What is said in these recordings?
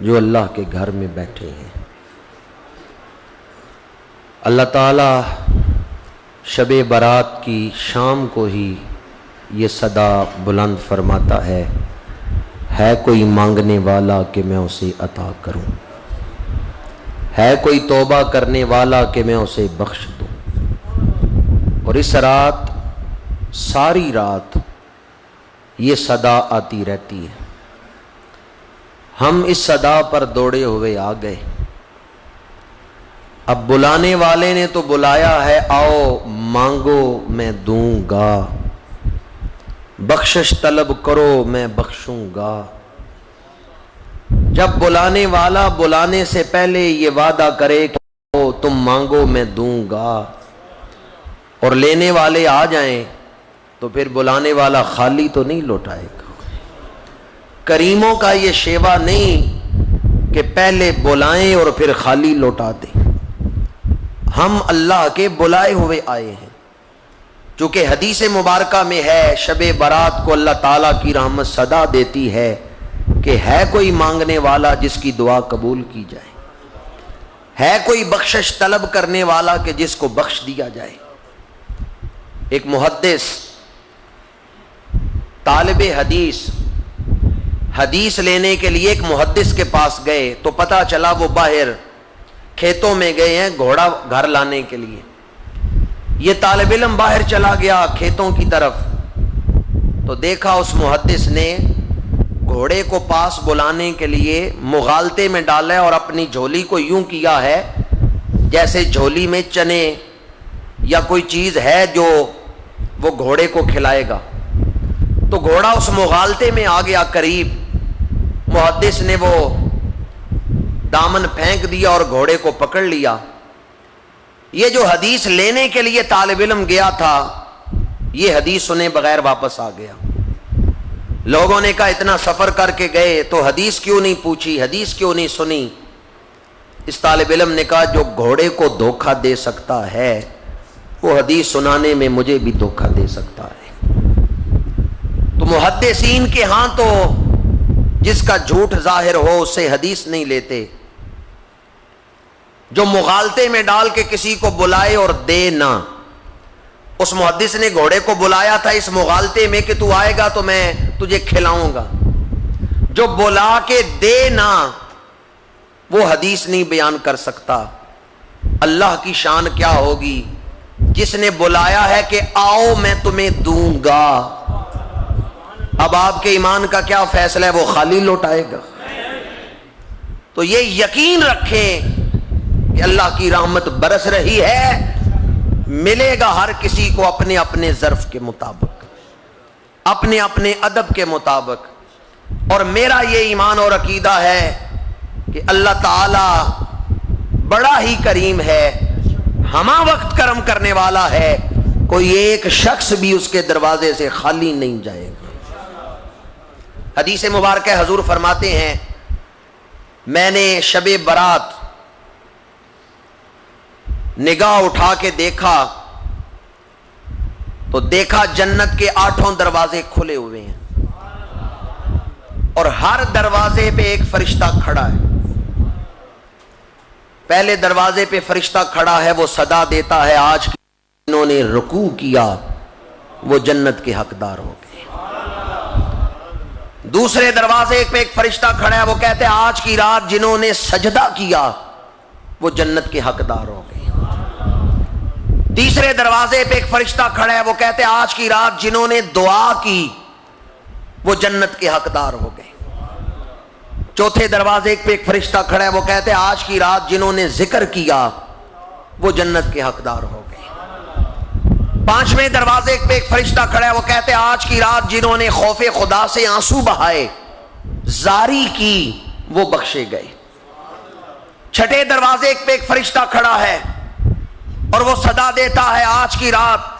جو اللہ کے گھر میں بیٹھے ہیں۔ اللہ تعالیٰ شب برات کی شام کو ہی یہ صدا بلند فرماتا ہے کوئی مانگنے والا کہ میں اسے عطا کروں، ہے کوئی توبہ کرنے والا کہ میں اسے بخش دوں۔ اور اس رات، ساری رات یہ صدا آتی رہتی ہے۔ ہم اس صدا پر دوڑے ہوئے آ گئے۔ اب بلانے والے نے تو بلایا ہے، آؤ مانگو میں دوں گا، بخشش طلب کرو میں بخشوں گا۔ جب بلانے والا بلانے سے پہلے یہ وعدہ کرے کہ آؤ تم مانگو میں دوں گا، اور لینے والے آ جائیں تو پھر بلانے والا خالی تو نہیں لوٹائے گا۔ کریموں کا یہ شیوا نہیں کہ پہلے بلائیں اور پھر خالی لوٹا دیں۔ ہم اللہ کے بلائے ہوئے آئے ہیں، چونکہ حدیث مبارکہ میں ہے شب برات کو اللہ تعالیٰ کی رحمت صدا دیتی ہے کہ ہے کوئی مانگنے والا جس کی دعا قبول کی جائے، ہے کوئی بخشش طلب کرنے والا کہ جس کو بخش دیا جائے۔ ایک محدث طالب حدیث لینے کے لیے ایک محدث کے پاس گئے تو پتہ چلا وہ باہر کھیتوں میں گئے ہیں گھوڑا گھر لانے کے لیے۔ یہ طالب علم باہر چلا گیا کھیتوں کی طرف، تو دیکھا اس محدث نے گھوڑے کو پاس بلانے کے لیے مغالطے میں ڈالا ہے اور اپنی جھولی کو یوں کیا ہے جیسے جھولی میں چنے یا کوئی چیز ہے جو وہ گھوڑے کو کھلائے گا۔ تو گھوڑا اس مغالطے میں آ گیا قریب، محدث نے وہ دامن پھینک دیا اور گھوڑے کو پکڑ لیا۔ یہ جو حدیث لینے کے لیے طالب علم گیا تھا، یہ حدیث سنے بغیر واپس آ گیا۔ لوگوں نے کہا اتنا سفر کر کے گئے تو حدیث کیوں نہیں پوچھی، حدیث کیوں نہیں سنی؟ اس طالب علم نے کہا جو گھوڑے کو دھوکہ دے سکتا ہے وہ حدیث سنانے میں مجھے بھی دھوکہ دے سکتا ہے۔ تو محدثین کے ہاں تو جس کا جھوٹ ظاہر ہو اس سے حدیث نہیں لیتے، جو مغالطے میں ڈال کے کسی کو بلائے اور دے نہ۔ اس محدث نے گھوڑے کو بلایا تھا اس مغالطے میں کہ تو آئے گا تو میں تجھے کھلاؤں گا، جو بلا کے دے نہ وہ حدیث نہیں بیان کر سکتا۔ اللہ کی شان کیا ہوگی جس نے بلایا ہے کہ آؤ میں تمہیں دوں گا۔ اب آپ کے ایمان کا کیا فیصلہ ہے، وہ خالی لوٹائے گا؟ تو یہ یقین رکھیں کہ اللہ کی رحمت برس رہی ہے، ملے گا ہر کسی کو اپنے اپنے ظرف کے مطابق، اپنے اپنے ادب کے مطابق۔ اور میرا یہ ایمان اور عقیدہ ہے کہ اللہ تعالی بڑا ہی کریم ہے، ہمہ وقت کرم کرنے والا ہے، کوئی ایک شخص بھی اس کے دروازے سے خالی نہیں جائے گا۔ حدیث مبارکہ حضور فرماتے ہیں میں نے شب برات نگاہ اٹھا کے دیکھا تو دیکھا جنت کے 8 دروازے کھلے ہوئے ہیں اور ہر دروازے پہ ایک فرشتہ کھڑا ہے۔ پہلے دروازے پہ فرشتہ کھڑا ہے، وہ صدا دیتا ہے آج جنہوں نے رکوع کیا وہ جنت کے حقدار ہو گئے۔ دوسرے دروازے پہ ایک فرشتہ کھڑا ہے، وہ کہتے ہیں آج کی رات جنہوں نے سجدہ کیا وہ جنت کے حقدار ہو گئے۔ تیسرے دروازے پہ ایک فرشتہ کھڑا ہے، وہ کہتے ہیں آج کی رات جنہوں نے دعا کی وہ جنت کے حقدار ہو گئے۔ چوتھے دروازے پہ ایک فرشتہ کھڑا ہے، وہ کہتے ہیں آج کی رات جنہوں نے ذکر کیا وہ جنت کے حقدار ہو گئے۔ پانچویں دروازے پہ ایک فرشتہ کھڑا ہے، وہ کہتے ہیں آج کی رات جنہوں نے خوف خدا سے آنسو بہائے، زاری کی، وہ بخشے گئے۔ چھٹے دروازے پہ ایک فرشتہ کھڑا ہے اور وہ صدا دیتا ہے آج کی رات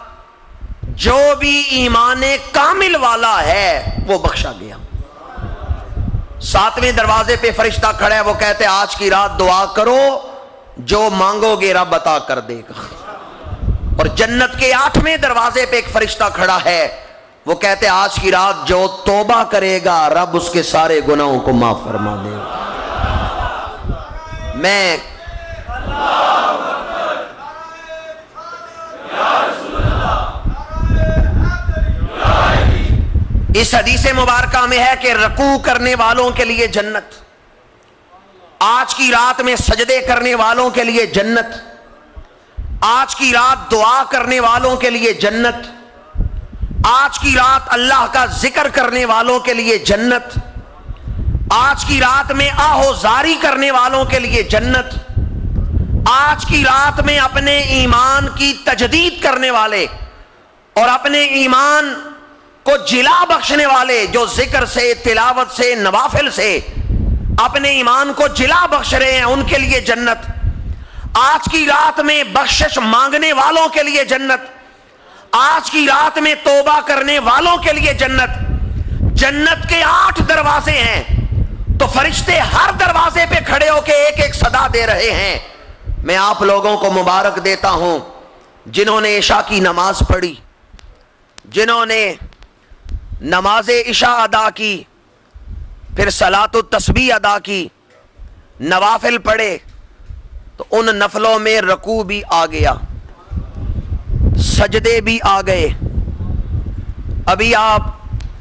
جو بھی ایمان کامل والا ہے وہ بخشا گیا۔ ساتویں دروازے پہ فرشتہ کھڑا ہے، وہ کہتے ہیں آج کی رات دعا کرو جو مانگو گے رب عطا کر دے گا۔ اور جنت کے 8ویں دروازے پہ ایک فرشتہ کھڑا ہے، وہ کہتے ہیں آج کی رات جو توبہ کرے گا رب اس کے سارے گناہوں کو معاف فرما دے گا۔ میں اس حدیث مبارکہ میں ہے کہ رکوع کرنے والوں کے لیے جنت، آج کی رات میں سجدے کرنے والوں کے لیے جنت، آج کی رات دعا کرنے والوں کے لیے جنت، آج کی رات اللہ کا ذکر کرنے والوں کے لیے جنت، آج کی رات میں آہوزاری کرنے والوں کے لیے جنت، آج کی رات میں اپنے ایمان کی تجدید کرنے والے اور اپنے ایمان کو جلا بخشنے والے، جو ذکر سے، تلاوت سے، نوافل سے اپنے ایمان کو جلا بخش رہے ہیں، ان کے لیے جنت، آج کی رات میں بخشش مانگنے والوں کے لیے جنت، آج کی رات میں توبہ کرنے والوں کے لیے جنت۔ جنت کے 8 دروازے ہیں، تو فرشتے ہر دروازے پہ کھڑے ہو کے ایک ایک صدا دے رہے ہیں۔ میں آپ لوگوں کو مبارک دیتا ہوں جنہوں نے عشاء کی نماز پڑھی، جنہوں نے نماز عشاء ادا کی، پھر صلاۃ التسبیح ادا کی، نوافل پڑھے، تو ان نفلوں میں رکوع بھی آ گیا، سجدے بھی آ گئے۔ ابھی آپ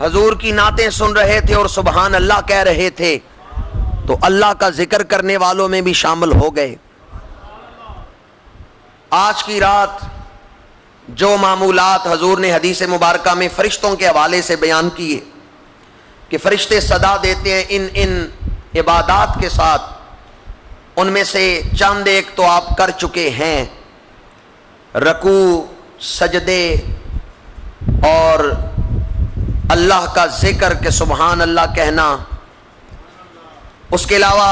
حضور کی نعتیں سن رہے تھے اور سبحان اللہ کہہ رہے تھے، تو اللہ کا ذکر کرنے والوں میں بھی شامل ہو گئے۔ آج کی رات جو معمولات حضور نے حدیث مبارکہ میں فرشتوں کے حوالے سے بیان کیے کہ فرشتے صدا دیتے ہیں ان عبادات کے ساتھ، ان میں سے چند ایک تو آپ کر چکے ہیں، رکوع، سجدے اور اللہ کا ذکر کہ سبحان اللہ کہنا، اس کے علاوہ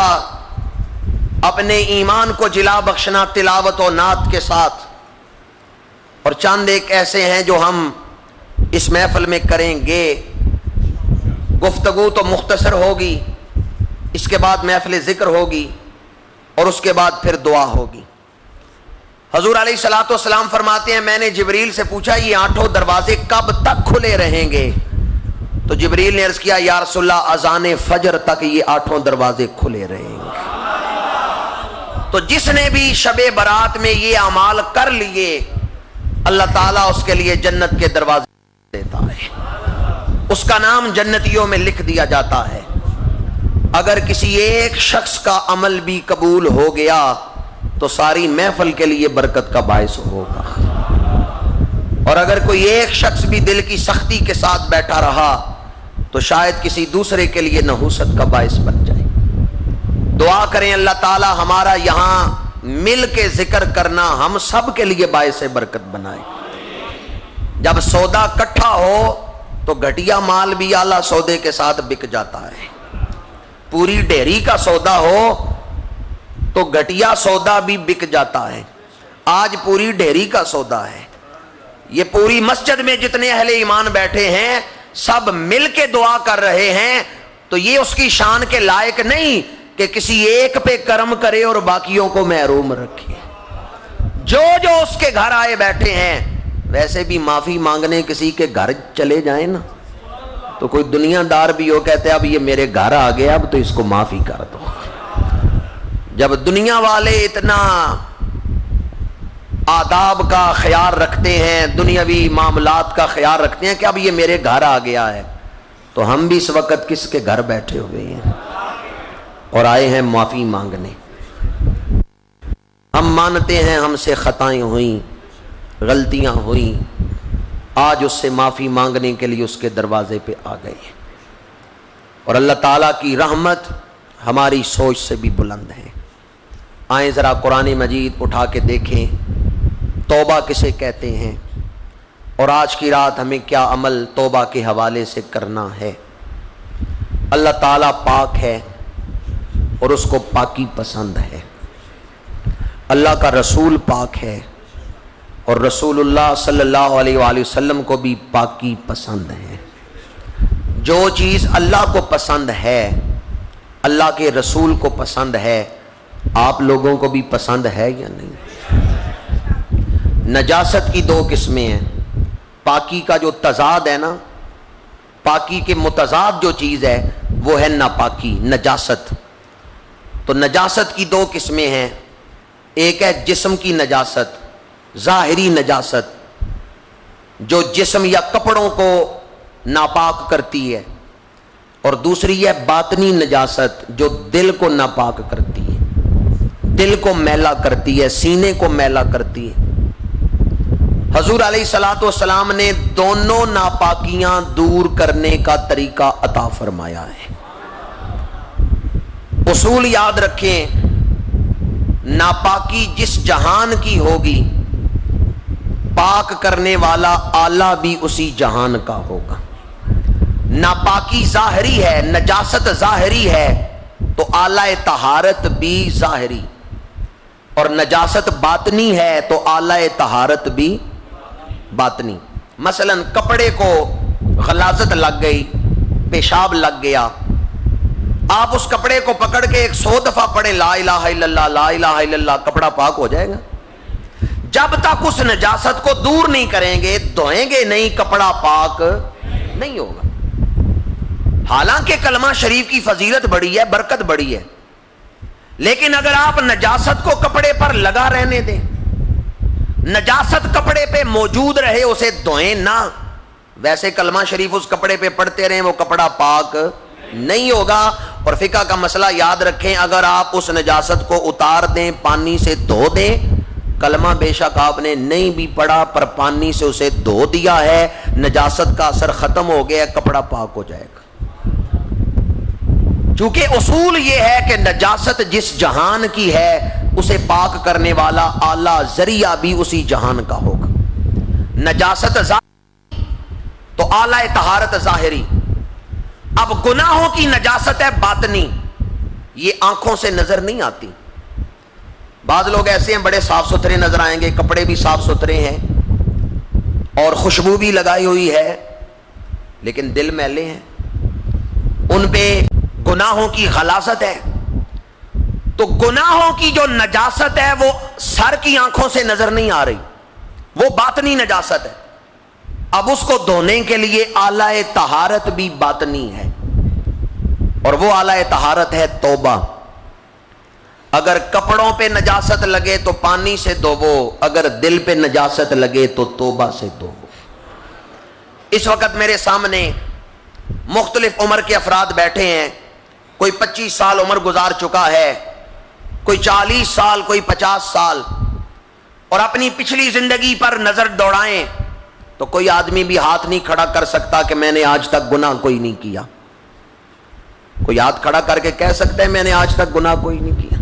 اپنے ایمان کو جلا بخشنا تلاوت و نعت کے ساتھ، اور چند ایک ایسے ہیں جو ہم اس محفل میں کریں گے۔ گفتگو تو مختصر ہوگی، اس کے بعد محفل ذکر ہوگی اور اس کے بعد پھر دعا ہوگی۔ حضور علیہ الصلوۃ والسلام فرماتے ہیں، میں نے جبریل سے پوچھا یہ 8 دروازے کب تک کھلے رہیں گے؟ تو جبریل نے عرض کیا، یا رسول اللہ اذان فجر تک یہ 8 دروازے کھلے رہیں گے۔ تو جس نے بھی شب برات میں یہ اعمال کر لیے، اللہ تعالیٰ اس کے لیے جنت کے دروازے دیتا ہے، اس کا نام جنتیوں میں لکھ دیا جاتا ہے۔ اگر کسی ایک شخص کا عمل بھی قبول ہو گیا تو ساری محفل کے لیے برکت کا باعث ہوگا، اور اگر کوئی ایک شخص بھی دل کی سختی کے ساتھ بیٹھا رہا تو شاید کسی دوسرے کے لیے نحوست کا باعث بن جائے۔ دعا کریں اللہ تعالی ہمارا یہاں مل کے ذکر کرنا ہم سب کے لیے باعث برکت بنائے۔ جب سودا کٹھا ہو تو گھٹیا مال بھی اعلیٰ سودے کے ساتھ بک جاتا ہے، پوری ڈھیری کا سودا ہو تو گھٹیا سودا بھی بک جاتا ہے۔ آج پوری ڈھیری کا سودا ہے، یہ پوری مسجد میں جتنے اہل ایمان بیٹھے ہیں سب مل کے دعا کر رہے ہیں، تو یہ اس کی شان کے لائق نہیں کہ کسی ایک پہ کرم کرے اور باقیوں کو محروم رکھے۔ جو اس کے گھر آئے بیٹھے ہیں، ویسے بھی معافی مانگنے کسی کے گھر چلے جائیں نا تو کوئی دنیا دار بھی ہو کہتے ہیں اب یہ میرے گھر آ گیا اب تو اس کو معافی کر دو۔ جب دنیا والے اتنا آداب کا خیال رکھتے ہیں، دنیاوی معاملات کا خیال رکھتے ہیں کہ اب یہ میرے گھر آ گیا ہے، تو ہم بھی اس وقت کس کے گھر بیٹھے ہوئے ہیں اور آئے ہیں معافی مانگنے۔ ہم مانتے ہیں ہم سے خطائیں ہوئیں، غلطیاں ہوئیں، آج اس سے معافی مانگنے کے لیے اس کے دروازے پہ آ گئے ہیں، اور اللہ تعالیٰ کی رحمت ہماری سوچ سے بھی بلند ہے۔ آئیں ذرا قرآن مجید اٹھا کے دیکھیں توبہ کسے کہتے ہیں، اور آج کی رات ہمیں کیا عمل توبہ کے حوالے سے کرنا ہے۔ اللہ تعالیٰ پاک ہے اور اس کو پاکی پسند ہے، اللہ کا رسول پاک ہے اور رسول اللہ صلی اللہ علیہ وآلہ وسلم کو بھی پاکی پسند ہے۔ جو چیز اللہ کو پسند ہے، اللہ کے رسول کو پسند ہے، آپ لوگوں کو بھی پسند ہے یا نہیں؟ نجاست کی 2 قسمیں ہیں، پاکی کا جو تضاد ہے نا، پاکی کے متضاد جو چیز ہے وہ ہے ناپاکی، نجاست۔ تو نجاست کی دو قسمیں ہیں، ایک ہے جسم کی نجاست، ظاہری نجاست جو جسم یا کپڑوں کو ناپاک کرتی ہے، اور دوسری ہے باطنی نجاست جو دل کو ناپاک کرتی ہے، دل کو میلا کرتی ہے، سینے کو میلا کرتی ہے۔ حضور علیہ الصلوۃ والسلام نے دونوں ناپاکیاں دور کرنے کا طریقہ عطا فرمایا ہے۔ اصول یاد رکھیں، ناپاکی جس جہان کی ہوگی پاک کرنے والا آلہ بھی اسی جہان کا ہوگا۔ ناپاکی ظاہری ہے، نجاست ظاہری ہے تو آلہ طہارت بھی ظاہری، اور نجاست باطنی ہے تو آلہ طہارت بھی باطنی۔ مثلا کپڑے کو غلاظت لگ گئی، پیشاب لگ گیا، آپ اس کپڑے کو پکڑ کے 100 دفعہ پڑھیں لا الہ الا اللہ لا الہ الا اللہ، کپڑا پاک ہو جائے گا؟ جب تک اس نجاست کو دور نہیں کریں گے، دھوئیں گے نہیں، کپڑا پاک نہیں ہوگا۔ حالانکہ کلمہ شریف کی فضیلت بڑی ہے، برکت بڑی ہے، لیکن اگر آپ نجاست کو کپڑے پر لگا رہنے دیں، نجاست کپڑے پہ موجود رہے، اسے دھوئیں نہ، ویسے کلمہ شریف اس کپڑے پہ پڑھتے رہیں، وہ کپڑا پاک نہیں ہوگا۔ اور فقہ کا مسئلہ یاد رکھیں، اگر آپ اس نجاست کو اتار دیں، پانی سے دھو دیں، کلمہ بے شک آپ نے نہیں بھی پڑھا پر پانی سے اسے دھو دیا ہے، نجاست کا اثر ختم ہو گیا، کپڑا پاک ہو جائے گا۔ چونکہ اصول یہ ہے کہ نجاست جس جہان کی ہے اسے پاک کرنے والا آلہ ذریعہ بھی اسی جہان کا ہوگا۔ نجاست ظاہری تو آلہ طہارت ظاہری۔ اب گناہوں کی نجاست ہے باطنی، یہ آنکھوں سے نظر نہیں آتی۔ بعض لوگ ایسے ہیں بڑے صاف ستھرے نظر آئیں گے، کپڑے بھی صاف ستھرے ہیں اور خوشبو بھی لگائی ہوئی ہے، لیکن دل میلے ہیں، ان پہ گناہوں کی غلاظت ہے۔ تو گناہوں کی جو نجاست ہے وہ سر کی آنکھوں سے نظر نہیں آ رہی، وہ باطنی نجاست ہے۔ اب اس کو دھونے کے لیے آلہ طہارت بھی باطنی ہے، اور وہ آلہ طہارت ہے توبہ۔ اگر کپڑوں پہ نجاست لگے تو پانی سے دھوو، اگر دل پہ نجاست لگے تو توبہ سے دھوو۔ اس وقت میرے سامنے مختلف عمر کے افراد بیٹھے ہیں، کوئی 25 سال عمر گزار چکا ہے، کوئی 40 سال، کوئی 50 سال، اور اپنی پچھلی زندگی پر نظر دوڑائیں تو کوئی آدمی بھی ہاتھ نہیں کھڑا کر سکتا کہ میں نے آج تک گناہ کوئی نہیں کیا۔ کوئی ہاتھ کھڑا کر کے کہہ سکتا ہے میں نے آج تک گناہ کوئی نہیں کیا؟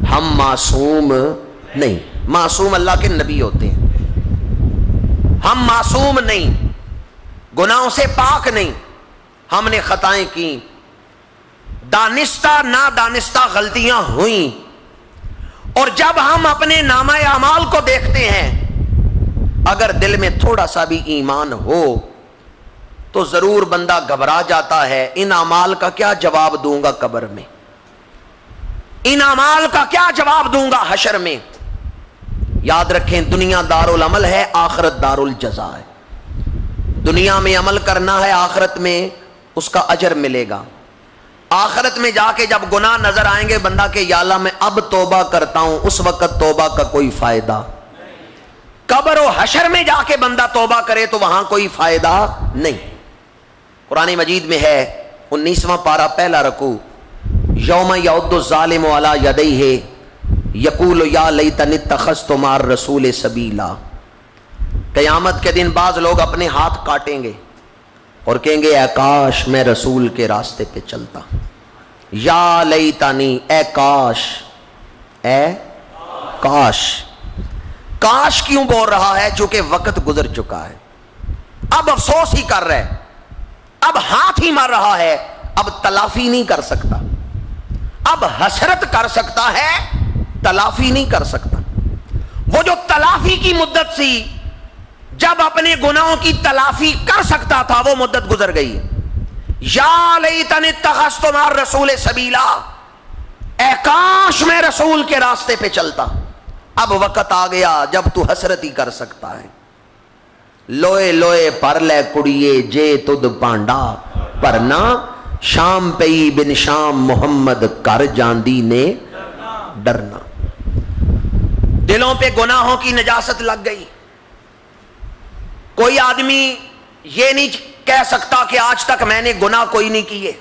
ہم معصوم نہیں، معصوم اللہ کے نبی ہوتے ہیں، ہم معصوم نہیں، گناہوں سے پاک نہیں، ہم نے خطائیں کی، دانستہ نادانستہ غلطیاں ہوئیں، اور جب ہم اپنے نامہ اعمال کو دیکھتے ہیں اگر دل میں تھوڑا سا بھی ایمان ہو تو ضرور بندہ گھبرا جاتا ہے، ان اعمال کا کیا جواب دوں گا قبر میں، ان اعمال کا کیا جواب دوں گا حشر میں۔ یاد رکھیں دنیا دارالعمل ہے، آخرت دارالجزا ہے۔ دنیا میں عمل کرنا ہے، آخرت میں اس کا اجر ملے گا۔ آخرت میں جا کے جب گناہ نظر آئیں گے بندہ کہ یا اللہ میں اب توبہ کرتا ہوں، اس وقت توبہ کا کوئی فائدہ۔ قبر و حشر میں جا کے بندہ توبہ کرے تو وہاں کوئی فائدہ نہیں۔ قرآن مجید میں ہے 19واں پارہ پہلا رکوع، یوم یعض الظالم علی یدیہ یقول یا لیتنی اتخذت مع الرسول سبیلا۔ قیامت کے دن بعض لوگ اپنے ہاتھ کاٹیں گے اور کہیں گے اے کاش میں رسول کے راستے پہ چلتا، یا لیتنی، اے کاش، اے کاش۔ کاش کیوں بول رہا ہے؟ چونکہ وقت گزر چکا ہے، اب افسوس ہی کر رہا ہے، اب ہاتھ ہی مار رہا ہے، اب تلافی نہیں کر سکتا، اب حسرت کر سکتا ہے، تلافی نہیں کر سکتا۔ وہ جو تلافی کی مدت سی، جب اپنے گناہوں کی تلافی کر سکتا تھا، وہ مدت گزر گئی ہے۔ یا لیتنی اتخذت مع الرسول سبیلا، اے کاش میں رسول کے راستے پہ چلتا۔ اب وقت آ گیا جب تو حسرت ہی کر سکتا ہے۔ لوئے لوئے پر لے کڑیے جے تد پانڈا پرنا شام پئی بن شام محمد کر جاندی نے ڈرنا. دلوں پہ گناہوں کی نجاست لگ گئی. کوئی آدمی یہ نہیں کہہ سکتا کہ آج تک میں نے گناہ کوئی نہیں کیے.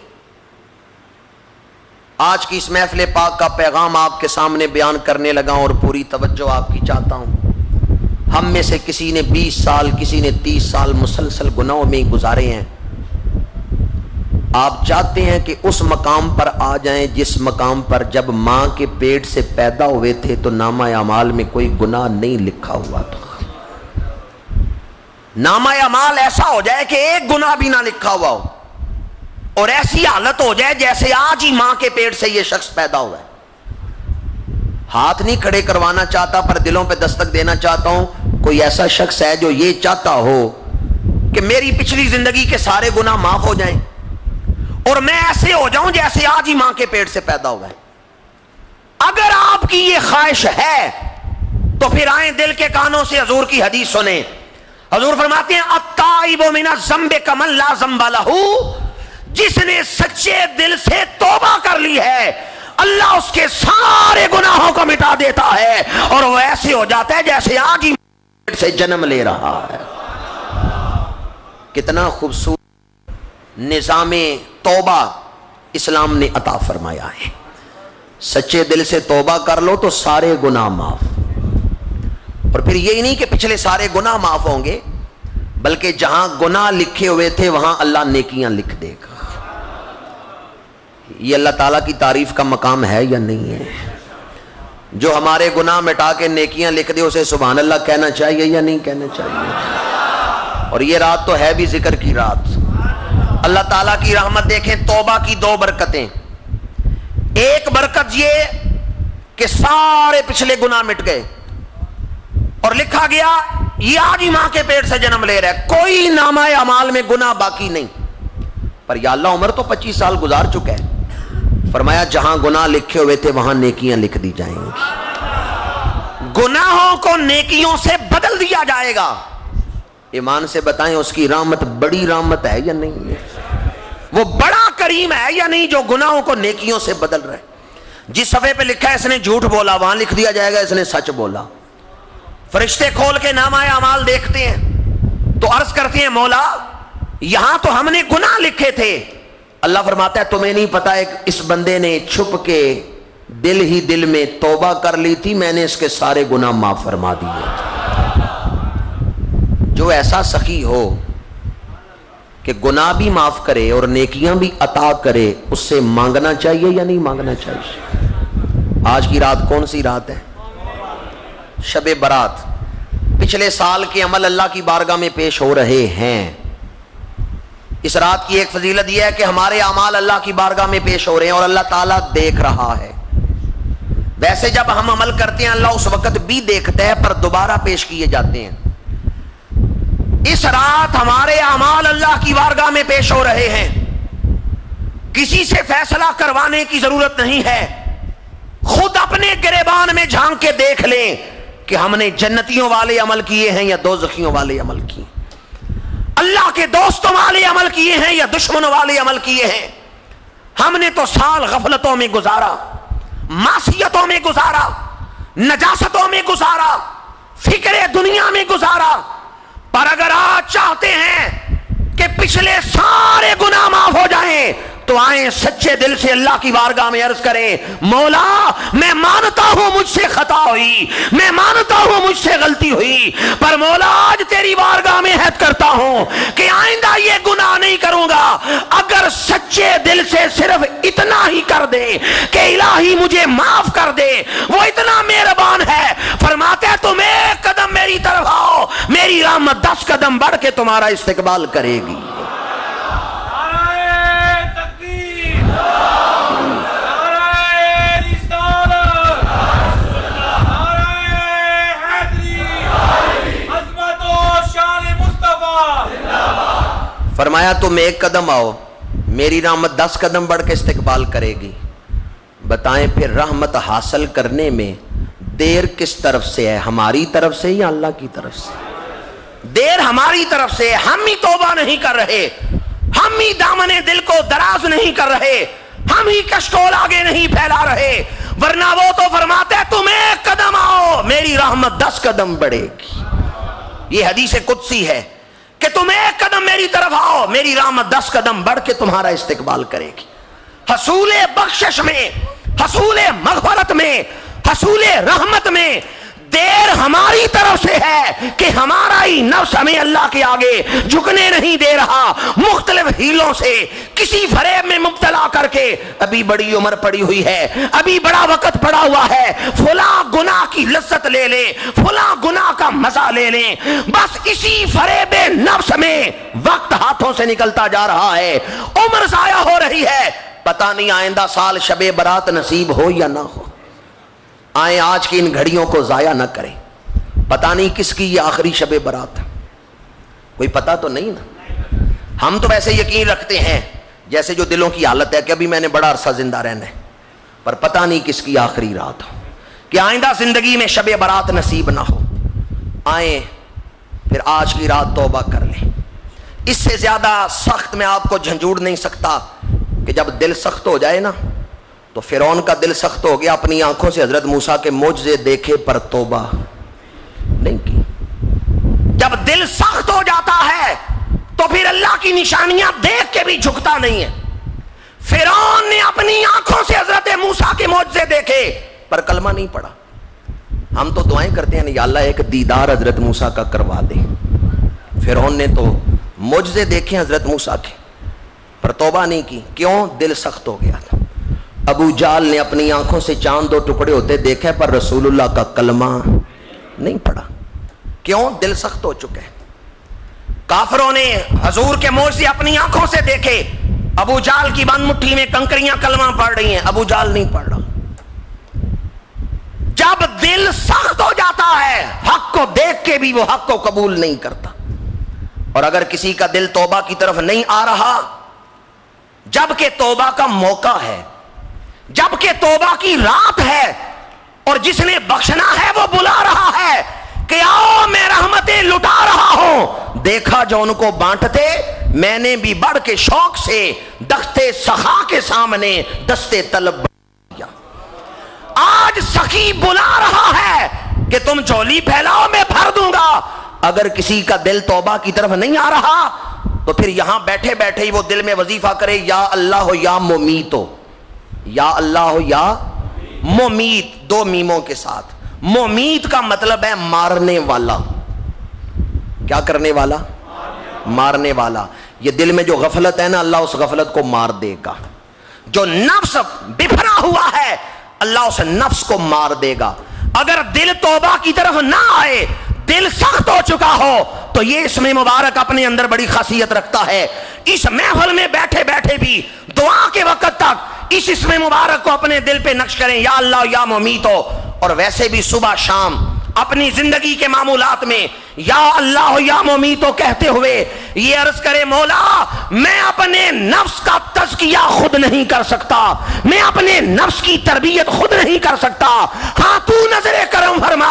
آج کی اس محفل پاک کا پیغام آپ کے سامنے بیان کرنے لگا اور پوری توجہ آپ کی چاہتا ہوں. ہم میں سے کسی نے 20 سال کسی نے 30 سال مسلسل گناہوں میں ہی گزارے ہیں. آپ چاہتے ہیں کہ اس مقام پر آ جائیں جس مقام پر جب ماں کے پیٹ سے پیدا ہوئے تھے تو نامہ اعمال میں کوئی گناہ نہیں لکھا ہوا تھا. نامہ اعمال ایسا ہو جائے کہ ایک گناہ بھی نہ لکھا ہوا ہو, اور ایسی حالت ہو جائے جیسے آج ہی ماں کے پیٹ سے یہ شخص پیدا ہوا ہے. ہاتھ نہیں کھڑے کروانا چاہتا پر دلوں پہ دستک دینا چاہتا ہوں. کوئی ایسا شخص ہے جو یہ چاہتا ہو کہ میری پچھلی زندگی کے سارے گناہ معاف ہو جائیں اور میں ایسے ہو جاؤں جیسے آج ہی ماں کے پیٹ سے پیدا ہوا ہے؟ اگر آپ کی یہ خواہش ہے تو پھر آئیں دل کے کانوں سے حضور کی حدیث سنیں. حضور فرماتے ہیں التائب من الذنب کمن لا ذنب لہ, جس نے سچے دل سے توبہ کر لی ہے اللہ اس کے سارے گناہوں کو مٹا دیتا ہے اور وہ ایسے ہو جاتا ہے جیسے آج ہی سے جنم لے رہا ہے. کتنا خوبصورت نظام توبہ اسلام نے عطا فرمایا ہے. سچے دل سے توبہ کر لو تو سارے گناہ معاف. اور پھر یہی نہیں کہ پچھلے سارے گناہ معاف ہوں گے, بلکہ جہاں گناہ لکھے ہوئے تھے وہاں اللہ نیکیاں لکھ دے گا. یہ اللہ تعالیٰ کی تعریف کا مقام ہے یا نہیں ہے؟ جو ہمارے گناہ مٹا کے نیکیاں لکھ دے اسے سبحان اللہ کہنا چاہیے یا نہیں کہنا چاہیے؟ اور یہ رات تو ہے بھی ذکر کی رات. اللہ تعالیٰ کی رحمت دیکھیں, توبہ کی 2 برکتیں. ایک برکت یہ کہ سارے پچھلے گناہ مٹ گئے اور لکھا گیا یہ آج ہی ماں کے پیٹ سے جنم لے رہا ہے, کوئی نامہ اعمال میں گناہ باقی نہیں. پر یا اللہ عمر تو 25 سال گزار چکا ہے. فرمایا جہاں گناہ لکھے ہوئے تھے وہاں نیکیاں لکھ دی جائیں گی. گناہوں کو نیکیوں سے بدل دیا جائے گا. ایمان سے بتائیں اس کی رحمت بڑی رحمت ہے یا نہیں ہے؟ وہ بڑا کریم ہے یا نہیں جو گناہوں کو نیکیوں سے بدل رہا ہے؟ جس صفحے پہ لکھا ہے اس نے جھوٹ بولا وہاں لکھ دیا جائے گا اس نے سچ بولا. فرشتے کھول کے نامہ اعمال دیکھتے ہیں تو عرض کرتے ہیں مولا یہاں تو ہم نے گناہ لکھے تھے. اللہ فرماتا ہے تمہیں نہیں پتا ہے اس بندے نے چھپ کے دل ہی دل میں توبہ کر لی تھی, میں نے اس کے سارے گناہ معاف فرما دیے. جو ایسا سخی ہو کہ گناہ بھی معاف کرے اور نیکیاں بھی عطا کرے اس سے مانگنا چاہیے یا نہیں مانگنا چاہیے؟ آج کی رات کون سی رات ہے؟ شب برات. پچھلے سال کے عمل اللہ کی بارگاہ میں پیش ہو رہے ہیں. اس رات کی ایک فضیلت یہ ہے کہ ہمارے اعمال اللہ کی بارگاہ میں پیش ہو رہے ہیں اور اللہ تعالیٰ دیکھ رہا ہے. ویسے جب ہم عمل کرتے ہیں اللہ اس وقت بھی دیکھتا ہے پر دوبارہ پیش کیے جاتے ہیں. اس رات ہمارے اعمال اللہ کی بارگاہ میں پیش ہو رہے ہیں. کسی سے فیصلہ کروانے کی ضرورت نہیں ہے. خود اپنے گریبان میں جھانک کے دیکھ لیں کہ ہم نے جنتیوں والے عمل کیے ہیں یا دوزخیوں والے عمل کیے, اللہ کے دوستوں والے عمل کیے ہیں یا دشمنوں والے عمل کیے ہیں. ہم نے تو سال غفلتوں میں گزارا, معصیتوں میں گزارا, نجاستوں میں گزارا, فکر دنیا میں گزارا. پر اگر آج چاہتے ہیں کہ پچھلے سارے گناہ معاف ہو جائیں تو آئیں سچے دل سے اللہ کی بارگاہ میں عرض کریں مولا میں مانتا ہوں مجھ سے خطا ہوئی, میں مانتا ہوں مجھ سے غلطی ہوئی, پر مولا آج تیری بارگاہ میں عہد کرتا ہوں کہ آئندہ یہ گناہ نہیں کروں گا. اگر سچے دل سے صرف اتنا ہی کر دے کہ الہی مجھے معاف کر دے, وہ اتنا مہربان ہے. فرماتے ہیں تم 1 قدم میری طرف آؤ, میری رحمت 10 قدم بڑھ کے تمہارا استقبال کرے گی. فرمایا تم 1 قدم آؤ, میری رحمت 10 قدم بڑھ کے استقبال کرے گی. بتائیں پھر رحمت حاصل کرنے میں دیر کس طرف سے ہے, ہماری طرف سے یا اللہ کی طرف سے؟ دیر ہماری طرف سے. ہم ہی توبہ نہیں کر رہے, ہم ہی دامنے دل کو دراز نہیں کر رہے, ہم ہی کشکول آگے نہیں پھیلا رہے, ورنہ وہ تو فرماتے ہیں تم ایک قدم آؤ میری رحمت 10 قدم بڑھے گی. یہ حدیث قدسی ہے کہ تم ایک قدم میری طرف آؤ میری رحمت 10 قدم بڑھ کے تمہارا استقبال کرے گی. حصول بخشش میں, حصول مغفرت میں, حصول رحمت میں دیر ہماری طرف سے ہے کہ ہمارا ہی نفس ہمیں اللہ کے آگے جھکنے نہیں دے رہا, مختلف ہیلوں سے کسی فریب میں مبتلا کر کے ابھی بڑی عمر پڑی ہوئی ہے, ابھی بڑا وقت پڑا ہوا ہے, فلاں گناہ کی لذت لے لیں, فلاں گناہ کا مزہ لے لیں, بس اسی فریب نفس میں وقت ہاتھوں سے نکلتا جا رہا ہے, عمر ضائع ہو رہی ہے. پتہ نہیں آئندہ سال شب برات نصیب ہو یا نہ ہو. آئیں آج کی ان گھڑیوں کو ضائع نہ کریں, پتہ نہیں کس کی یہ آخری شب برات ہے, کوئی پتہ تو نہیں نا. ہم تو ویسے یقین رکھتے ہیں جیسے جو دلوں کی حالت ہے کہ ابھی میں نے بڑا عرصہ زندہ رہنا ہے, پر پتہ نہیں کس کی آخری رات ہو, کہ آئندہ زندگی میں شب برات نصیب نہ ہو. آئیں پھر آج کی رات توبہ کر لیں. اس سے زیادہ سخت میں آپ کو جھنجھوڑ نہیں سکتا کہ جب دل سخت ہو جائے نا, تو فرعون کا دل سخت ہو گیا, اپنی آنکھوں سے حضرت موسیٰ کے معجزے دیکھے پر توبہ نہیں کی. جب دل سخت ہو جاتا ہے تو پھر اللہ کی نشانیاں دیکھ کے بھی جھکتا نہیں ہے. فرعون نے اپنی آنکھوں سے حضرت موسیٰ کے معجزے دیکھے پر کلمہ نہیں پڑھا. ہم تو دعائیں کرتے ہیں یا اللہ ایک دیدار حضرت موسیٰ کا کروا دے. فرعون نے تو معجزے دیکھے حضرت موسیٰ کے پر توبہ نہیں کی. کیوں؟ دل سخت ہو گیا تھا. ابو جال نے اپنی آنکھوں سے چاند 2 ٹکڑے ہوتے دیکھے پر رسول اللہ کا کلمہ نہیں پڑھا. کیوں؟ دل سخت ہو چکے. کافروں نے حضور کے معجزے اپنی آنکھوں سے دیکھے, ابو جال کی بند مٹھی میں کنکریاں کلمہ پڑھ رہی ہیں, ابو جال نہیں پڑھ رہا. جب دل سخت ہو جاتا ہے حق کو دیکھ کے بھی وہ حق کو قبول نہیں کرتا. اور اگر کسی کا دل توبہ کی طرف نہیں آ رہا جبکہ توبہ کا موقع ہے, جبکہ توبہ کی رات ہے, اور جس نے بخشنا ہے وہ بلا رہا ہے کہ آؤ میں رحمتیں لٹا رہا ہوں, دیکھا جو ان کو بانٹتے میں نے بھی بڑھ کے شوق سے دستے سخا کے سامنے دستے طلب کیا. آج سخی بلا رہا ہے کہ تم جھولی پھیلاؤ میں بھر دوں گا. اگر کسی کا دل توبہ کی طرف نہیں آ رہا تو پھر یہاں بیٹھے بیٹھے ہی وہ دل میں وظیفہ کرے, یا اللہ ہو یا ممیتو, یا اللہ ہو یا ممیت, 2 میموں کے ساتھ. ممیت کا مطلب ہے مارنے والا. کیا کرنے والا؟ مارنے والا. یہ دل میں جو غفلت ہے نا, اللہ اس غفلت کو مار دے گا. جو نفس بفرا ہوا ہے اللہ اس نفس کو مار دے گا. اگر دل توبہ کی طرف نہ آئے, دل سخت ہو چکا ہو, تو یہ اسم مبارک اپنے اندر بڑی خاصیت رکھتا ہے. اس محفل میں بیٹھے بیٹھے بھی دعا کے وقت تک اس اسم مبارک کو اپنے دل پہ نقش کریں, یا اللہ یا ممیتو. اور ویسے بھی صبح شام اپنی زندگی کے معمولات میں یا اللہ یا ممیتو کہتے ہوئے یہ عرض کرے, مولا میں اپنے نفس کا تزکیہ خود نہیں کر سکتا, میں اپنے نفس کی تربیت خود نہیں کر سکتا, ہاں تو نظر کرم فرما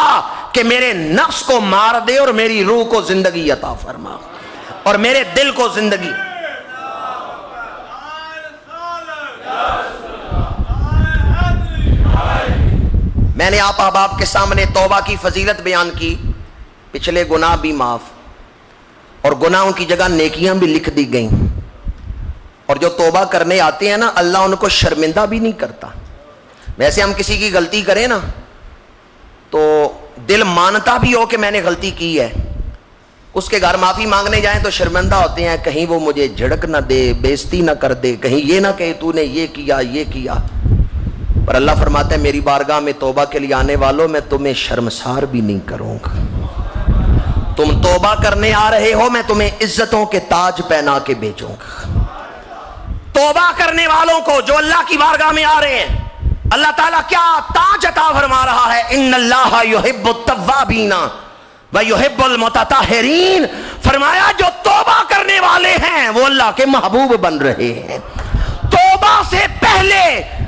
کہ میرے نفس کو مار دے اور میری روح کو زندگی عطا فرما اور میرے دل کو زندگی. میں نے آپ احباب کے سامنے توبہ کی فضیلت بیان کی, پچھلے گناہ بھی معاف اور گناہوں کی جگہ نیکیاں بھی لکھ دی گئیں. اور جو توبہ کرنے آتے ہیں نا اللہ ان کو شرمندہ بھی نہیں کرتا. ویسے ہم کسی کی غلطی کریں نا تو دل مانتا بھی ہو کہ میں نے غلطی کی ہے, اس کے گھر معافی مانگنے جائیں تو شرمندہ ہوتے ہیں, کہیں وہ مجھے جھڑک نہ دے, بےزتی نہ کر دے, کہیں یہ نہ کہے تو نے یہ کیا یہ کیا. پر اللہ فرماتا ہے میری بارگاہ میں توبہ کے لیے آنے والوں میں تمہیں شرمسار بھی نہیں کروں گا. تم توبہ کرنے آ رہے ہو میں تمہیں عزتوں کے تاج پہنا کے بھیجوں گا. توبہ کرنے والوں کو جو اللہ کی بارگاہ میں آ رہے ہیں اللہ تعالیٰ کیا تاج عطا فرما رہا ہے, ان اللہ یحب التوابین ویحب المتطہرین. فرمایا جو توبہ کرنے والے ہیں وہ اللہ کے محبوب بن رہے ہیں. توبہ سے پہلے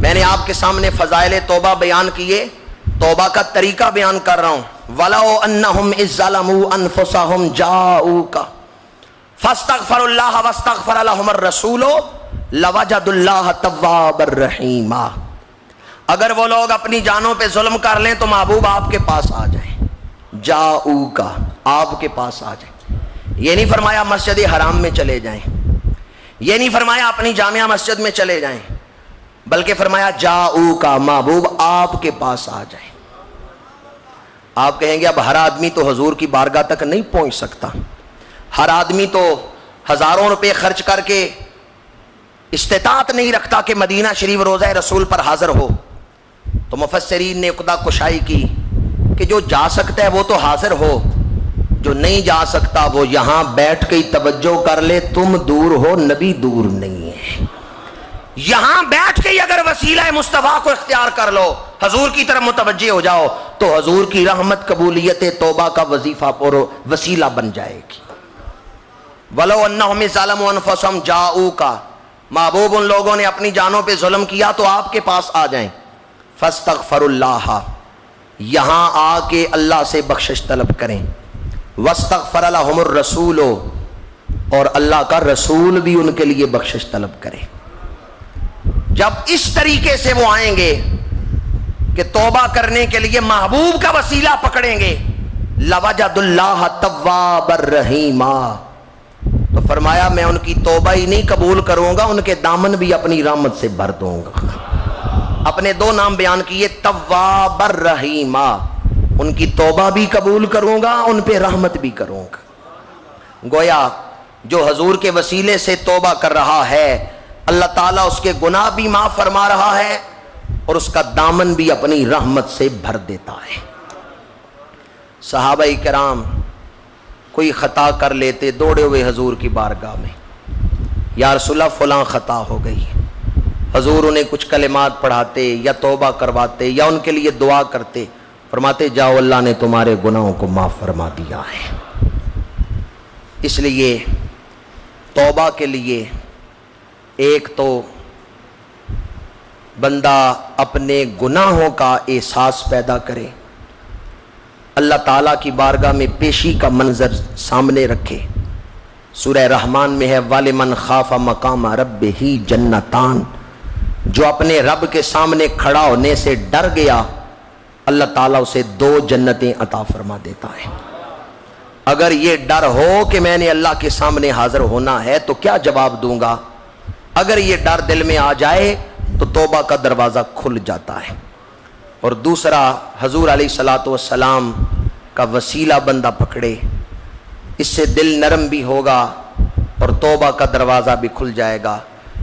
میں نے آپ کے سامنے فضائل توبہ بیان کیے، توبہ کا طریقہ بیان کر رہا ہوں. وَلَوْ أَنَّهُمْ إِذْ ظَلَمُوا أَنفُسَهُمْ جَاءُوكَ فَاسْتَغْفَرُوا اللَّهَ وَاسْتَغْفَرَ لَهُمُ الرَّسُولُ لَوَجَدُوا اللَّهَ تَوَّابًا رَحِيمًا. اگر وہ لوگ اپنی جانوں پہ ظلم کر لیں تو محبوب آپ کے پاس آ جائیں. جاؤکا، آپ کے پاس آ جائیں. یہ نہیں فرمایا مسجد حرام میں چلے جائیں، یہ نہیں فرمایا اپنی جامعہ مسجد میں چلے جائیں، بلکہ فرمایا جاؤکا، محبوب آپ کے پاس آ جائیں. آپ کہیں گے اب ہر آدمی تو حضور کی بارگاہ تک نہیں پہنچ سکتا، ہر آدمی تو ہزاروں روپے خرچ کر کے استطاعت نہیں رکھتا کہ مدینہ شریف روضہ رسول پر حاضر ہو. تو مفسرین نے عقدہ کشائی کی کہ جو جا سکتا ہے وہ تو حاضر ہو، جو نہیں جا سکتا وہ یہاں بیٹھ کے توجہ کر لے، تم دور ہو نبی دور نہیں ہے. یہاں بیٹھ کے اگر وسیلہ مصطفیٰ کو اختیار کر لو، حضور کی طرف متوجہ ہو جاؤ، تو حضور کی رحمت قبولیت توبہ کا وظیفہ اور وسیلہ بن جائے گی. وَلَوْ أَنَّهُمْ إِذْ ظَلَمُوا أَنفُسَهُمْ جَاءُوكَ، محبوب ان لوگوں نے اپنی جانوں پہ ظلم کیا تو آپ کے پاس آ جائیں. فَاسْتَغْفَرُوا اللَّهَ، یہاں آ کے اللہ سے بخشش طلب کریں. وَاسْتَغْفَرَ لَهُمُ الرَّسُولُ، اور اللہ کا رسول بھی ان کے لیے بخشش طلب کرے. جب اس طریقے سے وہ آئیں گے کہ توبہ کرنے کے لیے محبوب کا وسیلہ پکڑیں گے، لَوَجَدُوا اللَّهَ تَوَّابًا رَحِيمًا، تو فرمایا میں ان کی توبہ ہی نہیں قبول کروں گا، ان کے دامن بھی اپنی رحمت سے بھر دوں گا. اپنے دو نام بیان کیے، تواب الرحیمہ، ان کی توبہ بھی قبول کروں گا، ان پہ رحمت بھی کروں گا. گویا جو حضور کے وسیلے سے توبہ کر رہا ہے، اللہ تعالیٰ اس کے گناہ بھی معاف فرما رہا ہے اور اس کا دامن بھی اپنی رحمت سے بھر دیتا ہے. صحابہ کرام کوئی خطا کر لیتے، دوڑے ہوئے حضور کی بارگاہ میں، یا رسول اللہ فلاں خطا ہو گئی. حضور انہیں کچھ کلمات پڑھاتے یا توبہ کرواتے یا ان کے لیے دعا کرتے، فرماتے جاؤ اللہ نے تمہارے گناہوں کو معاف فرما دیا ہے. اس لیے توبہ کے لیے ایک تو بندہ اپنے گناہوں کا احساس پیدا کرے، اللہ تعالیٰ کی بارگاہ میں پیشی کا منظر سامنے رکھے. سورہ رحمان میں ہے وَلِمَنْ خَافَ مَقَامَ رَبِّهِ جَنَّتَانِ، جو اپنے رب کے سامنے کھڑا ہونے سے ڈر گیا، اللہ تعالیٰ اسے 2 جنتیں عطا فرما دیتا ہے. اگر یہ ڈر ہو کہ میں نے اللہ کے سامنے حاضر ہونا ہے تو کیا جواب دوں گا، اگر یہ ڈر دل میں آ جائے تو توبہ کا دروازہ کھل جاتا ہے. اور دوسرا، حضور علیہ الصلوۃ والسلام کا وسیلہ بندہ پکڑے، اس سے دل نرم بھی ہوگا اور توبہ کا دروازہ بھی کھل جائے گا.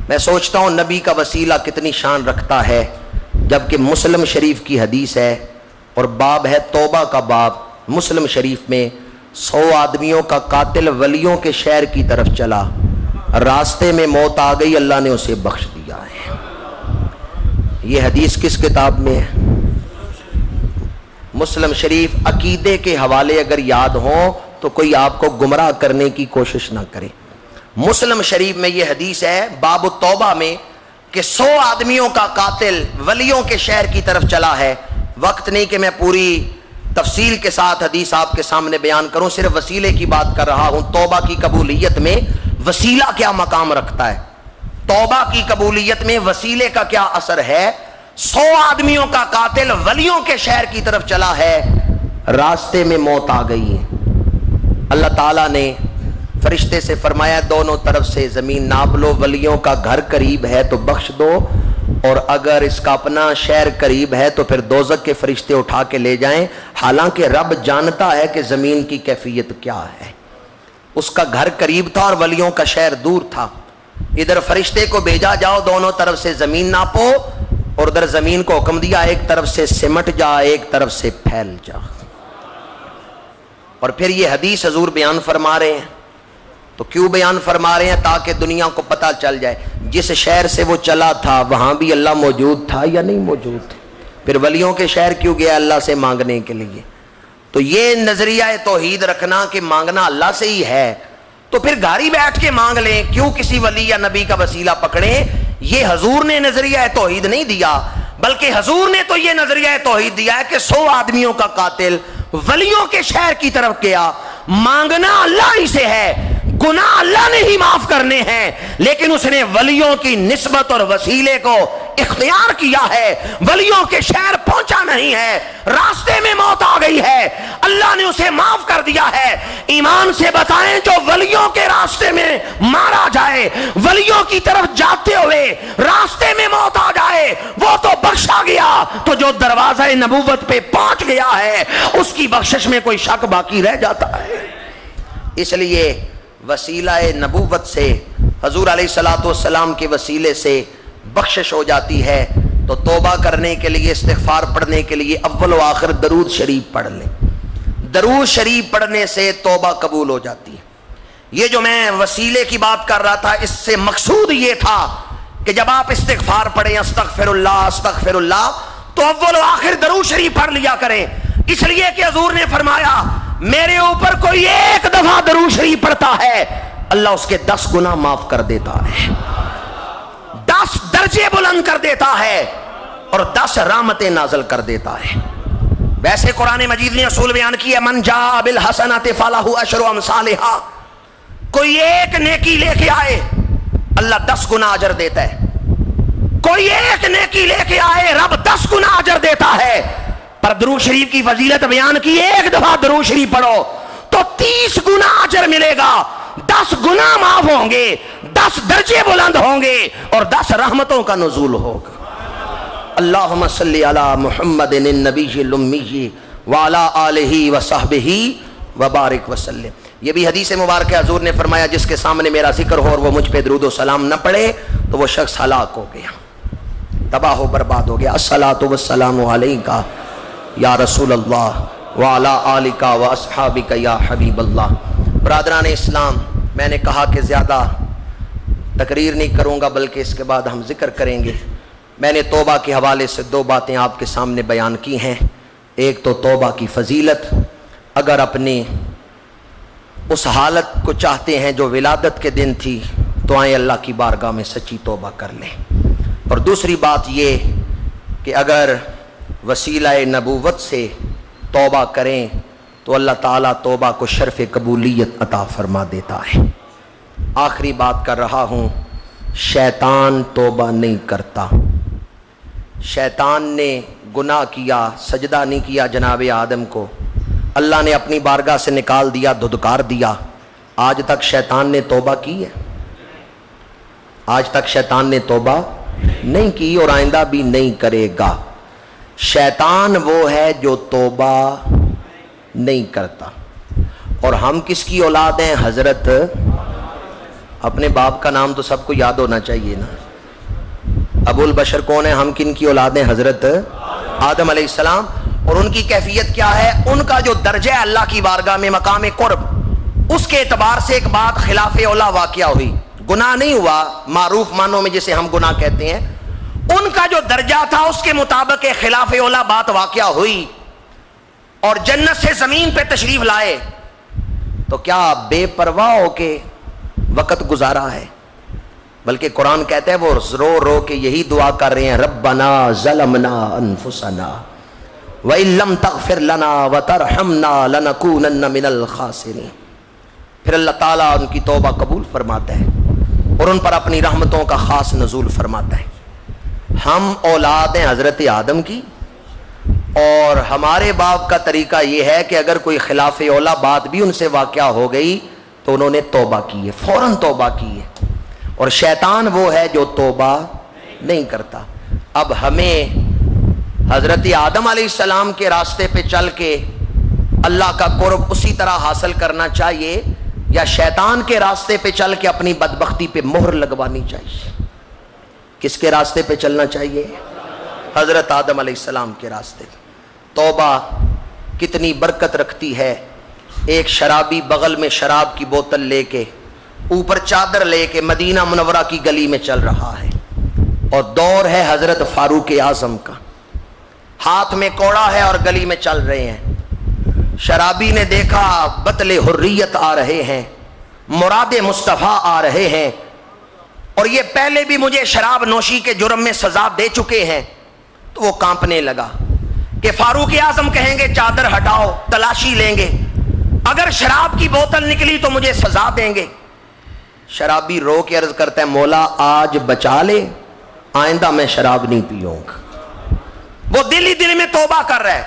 میں سوچتا ہوں نبی کا وسیلہ کتنی شان رکھتا ہے، جبکہ مسلم شریف کی حدیث ہے اور باب ہے توبہ کا باب. مسلم شریف میں 100 آدمیوں کا قاتل ولیوں کے شہر کی طرف چلا، راستے میں موت آ گئی، اللہ نے اسے بخش دیا ہے. یہ حدیث کس کتاب میں ہے؟ مسلم شریف. عقیدے کے حوالے اگر یاد ہوں تو کوئی آپ کو گمراہ کرنے کی کوشش نہ کرے. مسلم شریف میں یہ حدیث ہے باب التوبہ میں کہ 100 آدمیوں کا قاتل ولیوں کے شہر کی طرف چلا ہے. وقت نہیں کہ میں پوری تفصیل کے ساتھ حدیث آپ کے سامنے بیان کروں، صرف وسیلے کی بات کر رہا ہوں. توبہ کی قبولیت میں وسیلہ کیا مقام رکھتا ہے، توبہ کی قبولیت میں وسیلے کا کیا اثر ہے. 100 آدمیوں کا قاتل ولیوں کے شہر کی طرف چلا ہے، راستے میں موت آ گئی ہے. اللہ تعالیٰ نے فرشتے سے فرمایا دونوں طرف سے زمین ناپ لو، ولیوں کا گھر قریب ہے تو بخش دو، اور اگر اس کا اپنا شہر قریب ہے تو پھر دوزخ کے فرشتے اٹھا کے لے جائیں. حالانکہ رب جانتا ہے کہ زمین کی کیفیت کیا ہے. اس کا گھر قریب تھا اور ولیوں کا شہر دور تھا. ادھر فرشتے کو بھیجا جاؤ دونوں طرف سے زمین ناپو، اور ادھر زمین کو حکم دیا ایک طرف سے سمٹ جا ایک طرف سے پھیل جا. اور پھر یہ حدیث حضور بیان فرما رہے ہیں. تو کیوں بیان فرما رہے ہیں؟ تاکہ دنیا کو پتہ چل جائے جس شہر سے وہ چلا تھا وہاں بھی اللہ موجود تھا یا نہیں موجود تھا. پھر ولیوں کے شہر کیوں گیا اللہ سے مانگنے کے لیے؟ تو یہ نظریہ توحید رکھنا کہ مانگنا اللہ سے ہی ہے، تو پھر گھر ہی بیٹھ کے مانگ لیں، کیوں کسی ولی یا نبی کا وسیلہ پکڑیں؟ یہ حضور نے نظریہ توحید نہیں دیا، بلکہ حضور نے تو یہ نظریہ توحید دیا ہے کہ 100 آدمیوں کا قاتل ولیوں کے شہر کی طرف گیا، مانگنا اللہ ہی سے ہے، گناہ اللہ نے ہی معاف کرنے ہیں، لیکن اس نے ولیوں کی نسبت اور وسیلے کو اختیار کیا ہے، ولیوں کے شہر پہنچا نہیں ہے، راستے میں موت آ گئی ہے، اللہ نے اسے معاف کر دیا ہے۔ ایمان سے بتائیں، جو ولیوں کے راستے میں مارا جائے، ولیوں کی طرف جاتے ہوئے راستے میں موت آ جائے، وہ تو بخشا گیا، تو جو دروازہ نبوت پہ پہنچ گیا ہے اس کی بخشش میں کوئی شک باقی رہ جاتا ہے۔ اس لیے وسیلہ نبوت سے، حضور علیہ الصلوۃ والسلام کے وسیلے سے بخشش ہو جاتی ہے، تو توبہ کرنے کے لیے، استغفار پڑھنے کے لیے اول و آخر درود شریف پڑھ لیں۔ درود شریف پڑھنے سے توبہ قبول ہو جاتی ہے۔ یہ جو میں وسیلے کی بات کر رہا تھا، اس سے مقصود یہ تھا کہ جب آپ استغفار پڑھیں، استغفر اللہ استغفر اللہ، تو اول و آخر درود شریف پڑھ لیا کریں، اس لیے کہ حضور نے فرمایا میرے اوپر کوئی ایک دفعہ درود شریف پڑھتا ہے، اللہ اس کے 10 گناہ معاف کر دیتا ہے، 10 درجے بلند کر دیتا ہے، اور 10 رحمتیں نازل کر دیتا ہے۔ ویسے قرآن مجید نے اصول بیان کیا، من جاء بالحسنۃ فلہ عشر امثالھا، کوئی ایک نیکی لے کے آئے اللہ 10 گنا اجر دیتا ہے، کوئی ایک نیکی لے کے آئے رب 10 گنا اجر دیتا ہے۔ پر درود شریف کی فضیلت بیان کی، ایک دفعہ درود شریف پڑھو تو 30 گنا اجر ملے گا، 10 گنا معاف ہوں گے، 10 درجے بلند ہوں گے، اور 10 رحمتوں کا نزول ہوگا۔ اللہم صلی علی محمد النبی الامی وعلی آلہ وصحبہ وبارک وسلم۔ یہ بھی حدیث مبارکہ حضور نے فرمایا، جس کے سامنے میرا ذکر ہو اور وہ مجھ پہ درود و سلام نہ پڑھے تو وہ شخص ہلاک ہو گیا، تباہ و برباد ہو گیا۔ الصلاۃ والسلام علیک یا رسول اللہ وعلی آلک واصحابک یا حبیب اللہ۔ برادران اسلام، میں نے کہا کہ زیادہ تقریر نہیں کروں گا، بلکہ اس کے بعد ہم ذکر کریں گے۔ میں نے توبہ کے حوالے سے 2 باتیں آپ کے سامنے بیان کی ہیں۔ ایک تو توبہ کی فضیلت، اگر اپنی اس حالت کو چاہتے ہیں جو ولادت کے دن تھی تو آئیں اللہ کی بارگاہ میں سچی توبہ کر لیں۔ اور دوسری بات یہ کہ اگر وسیلہ نبوت سے توبہ کریں تو اللہ تعالیٰ توبہ کو شرف قبولیت عطا فرما دیتا ہے۔ آخری بات کر رہا ہوں، شیطان توبہ نہیں کرتا۔ شیطان نے گناہ کیا، سجدہ نہیں کیا جناب آدم کو، اللہ نے اپنی بارگاہ سے نکال دیا، دھدکار دیا، آج تک شیطان نے توبہ کی ہے؟ آج تک شیطان نے توبہ نہیں کی اور آئندہ بھی نہیں کرے گا۔ شیطان وہ ہے جو توبہ نہیں کرتا۔ اور ہم کس کی اولاد ہیں؟ حضرت، اپنے باپ کا نام تو سب کو یاد ہونا چاہیے نا۔ ابو البشر کون ہے؟ ہم کن کی اولاد ہیں؟ حضرت آدم علیہ السلام۔ اور ان کی کیفیت کیا ہے؟ ان کا جو درجہ ہے اللہ کی بارگاہ میں مقام قرب، اس کے اعتبار سے ایک بات خلاف اولا واقعہ ہوئی، گناہ نہیں ہوا معروف معنوں میں جسے ہم گناہ کہتے ہیں، ان کا جو درجہ تھا اس کے مطابق ایک خلاف اولا بات واقعہ ہوئی، اور جنت سے زمین پہ تشریف لائے تو کیا بے پرواہ ہو کے وقت گزارا ہے؟ بلکہ قرآن کہتا ہے وہ رو رو کے یہی دعا کر رہے ہیں، ربنا ظلمنا انفسنا وَإِن لَّمْ تَغْفِرْ لَنَا وَتَرْحَمْنَا لَنَكُونَنَّ مِنَ الْخَاسِرِينَ۔ پھر اللہ تعالیٰ ان کی توبہ قبول فرماتا ہے اور ان پر اپنی رحمتوں کا خاص نزول فرماتا ہے۔ ہم اولاد ہیں حضرت آدم کی، اور ہمارے باپ کا طریقہ یہ ہے کہ اگر کوئی خلاف اولا بات بھی ان سے واقعہ ہو گئی تو انہوں نے توبہ کی ہے، فوراً توبہ کی ہے۔ اور شیطان وہ ہے جو توبہ نہیں کرتا۔ اب ہمیں حضرت آدم علیہ السلام کے راستے پہ چل کے اللہ کا قرب اسی طرح حاصل کرنا چاہیے، یا شیطان کے راستے پہ چل کے اپنی بدبختی پہ مہر لگوانی چاہیے؟ کس کے راستے پہ چلنا چاہیے؟ حضرت آدم علیہ السلام کے راستے۔ توبہ کتنی برکت رکھتی ہے۔ ایک شرابی بغل میں شراب کی بوتل لے کے، اوپر چادر لے کے مدینہ منورہ کی گلی میں چل رہا ہے، اور دور ہے حضرت فاروق اعظم کا، ہاتھ میں کوڑا ہے اور گلی میں چل رہے ہیں۔ شرابی نے دیکھا بطل حریت آ رہے ہیں، مراد مصطفیٰ آ رہے ہیں، اور یہ پہلے بھی مجھے شراب نوشی کے جرم میں سزا دے چکے ہیں. تو وہ کانپنے لگا کہ فاروق اعظم کہیں گے چادر ہٹاؤ, تلاشی لیں گے, اگر شراب کی بوتل نکلی تو مجھے سزا دیں گے. شرابی رو کے عرض کرتا ہے مولا آج بچا لے, آئندہ میں شراب نہیں پیوں گا. وہ دل ہی دل میں توبہ کر رہا ہے.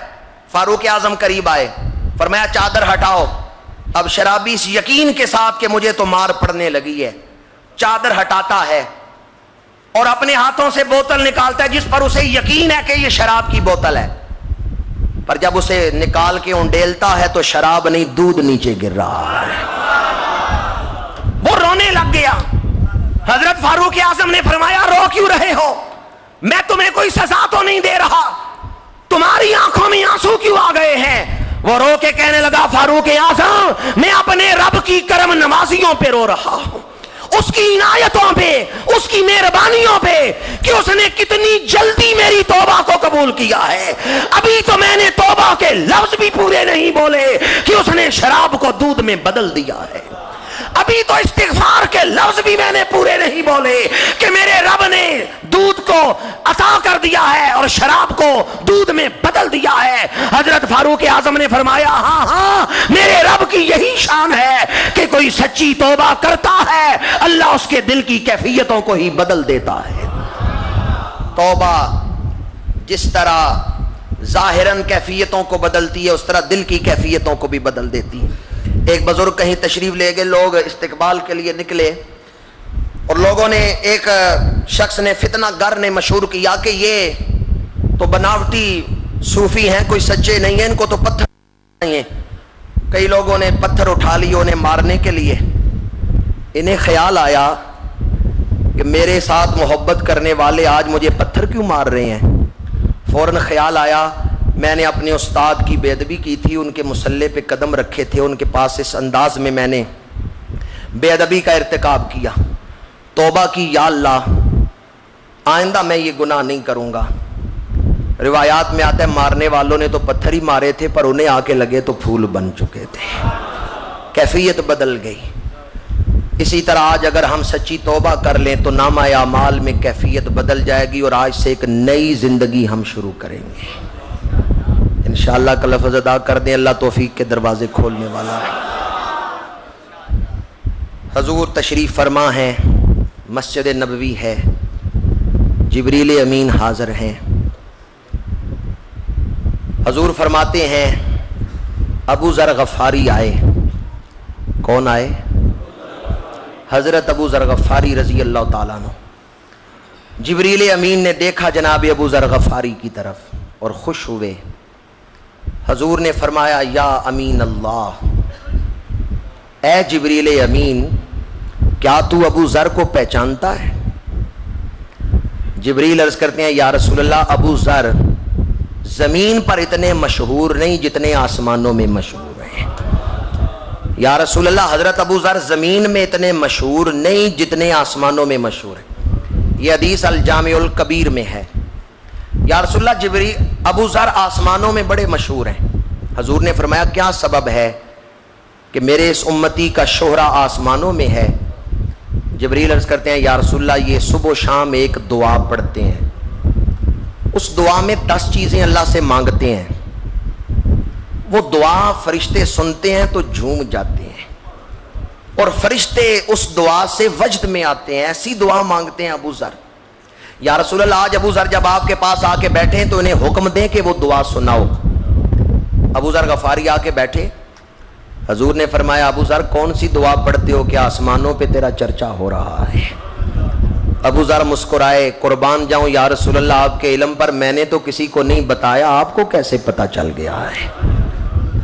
فاروق اعظم قریب آئے, فرمایا چادر ہٹاؤ. اب شرابی اس یقین کے ساتھ کہ مجھے تو مار پڑنے لگی ہے, چادر ہٹاتا ہے اور اپنے ہاتھوں سے بوتل نکالتا ہے جس پر اسے یقین ہے کہ یہ شراب کی بوتل ہے. پر جب اسے نکال کے انڈیلتا ہے تو شراب نہیں, دودھ نیچے گر رہا ہے. وہ رونے لگ گیا. حضرت فاروق اعظم نے فرمایا رو کیوں رہے ہو, میں تمہیں کوئی سزا تو نہیں دے رہا, تمہاری آنکھوں میں آنسو کیوں آ گئے ہیں؟ وہ رو کے کہنے لگا فاروق اعظم میں اپنے رب کی کرم نوازیوں پہ رو رہا ہوں, اس کی عنایتوں پہ, اس کی مہربانیوں پہ کہ اس نے کتنی جلدی میری توبہ کو قبول کیا ہے. ابھی تو میں نے توبہ کے لفظ بھی پورے نہیں بولے کہ اس نے شراب کو دودھ میں بدل دیا ہے. ابھی تو استغفار کے لفظ بھی میں نے پورے نہیں بولے کہ میرے رب نے دودھ کو عطا کر دیا ہے اور شراب کو دودھ میں بدل دیا ہے. حضرت فاروق اعظم نے فرمایا ہاں ہاں میرے رب کی یہی شان ہے کہ کوئی سچی توبہ کرتا ہے اللہ اس کے دل کی کیفیتوں کو ہی بدل دیتا ہے. توبہ جس طرح ظاہراً کیفیتوں کو بدلتی ہے اس طرح دل کی کیفیتوں کو بھی بدل دیتی ہے. ایک بزرگ کہیں تشریف لے گئے, لوگ استقبال کے لیے نکلے اور لوگوں نے, ایک شخص نے, فتنہ گر نے مشہور کیا کہ یہ تو بناوٹی صوفی ہیں, کوئی سچے نہیں ہیں, ان کو تو پتھر نہیں ہیں. کئی لوگوں نے پتھر اٹھا لیے انہیں مارنے کے لیے. انہیں خیال آیا کہ میرے ساتھ محبت کرنے والے آج مجھے پتھر کیوں مار رہے ہیں. فوراً خیال آیا میں نے اپنے استاد کی بے ادبی کی تھی, ان کے مصلے پہ قدم رکھے تھے, ان کے پاس اس انداز میں میں نے بے ادبی کا ارتکاب کیا. توبہ کی یا اللہ آئندہ میں یہ گناہ نہیں کروں گا. روایات میں آتا ہے مارنے والوں نے تو پتھر ہی مارے تھے پر انہیں آ کے لگے تو پھول بن چکے تھے, کیفیت بدل گئی. اسی طرح آج اگر ہم سچی توبہ کر لیں تو نامہ اعمال میں کیفیت بدل جائے گی اور آج سے ایک نئی زندگی ہم شروع کریں گے انشاءاللہ. کا لفظ ادا کر دیں, اللہ توفیق کے دروازے کھولنے والا ہے. حضور تشریف فرما ہے, مسجد نبوی ہے, جبریل امین حاضر ہیں. حضور فرماتے ہیں ابو ذر غفاری آئے. کون آئے؟ حضرت ابو ذر غفاری رضی اللہ تعالیٰ عنہ. جبریل امین نے دیکھا جناب ابو ذر غفاری کی طرف اور خوش ہوئے. حضور نے فرمایا یا امین اللہ, اے جبریل امین کیا تو ابو ذر کو پہچانتا ہے؟ جبریل عرض کرتے ہیں یا رسول اللہ ابو ذر زمین پر اتنے مشہور نہیں جتنے آسمانوں میں مشہور ہیں. یا رسول اللہ حضرت ابو ذر زمین میں اتنے مشہور نہیں جتنے آسمانوں میں مشہور ہیں. یہ حدیث الجامع الکبیر میں ہے. یا رسول اللہ جبریل ابو ذر آسمانوں میں بڑے مشہور ہیں. حضور نے فرمایا کیا سبب ہے کہ میرے اس امتی کا شہرہ آسمانوں میں ہے؟ جبریل عرض کرتے ہیں یا رسول اللہ یہ صبح و شام ایک دعا پڑھتے ہیں, اس دعا میں 10 چیزیں اللہ سے مانگتے ہیں, وہ دعا فرشتے سنتے ہیں تو جھوم جاتے ہیں اور فرشتے اس دعا سے وجد میں آتے ہیں. ایسی دعا مانگتے ہیں ابو ذر. یا رسول اللہ آج ابو ذر جب آپ کے پاس آ کے بیٹھے تو انہیں حکم دیں کہ وہ دعا سناؤ. ابو ذر غفاری آ کے بیٹھے. حضور نے فرمایا ابو ذر کون سی دعا پڑھتے ہو کہ آسمانوں پہ تیرا چرچا ہو رہا ہے؟ ابو ذر مسکرائے, قربان جاؤں یا رسول اللہ آپ کے علم پر میں نے تو کسی کو نہیں بتایا, آپ کو کیسے پتہ چل گیا ہے؟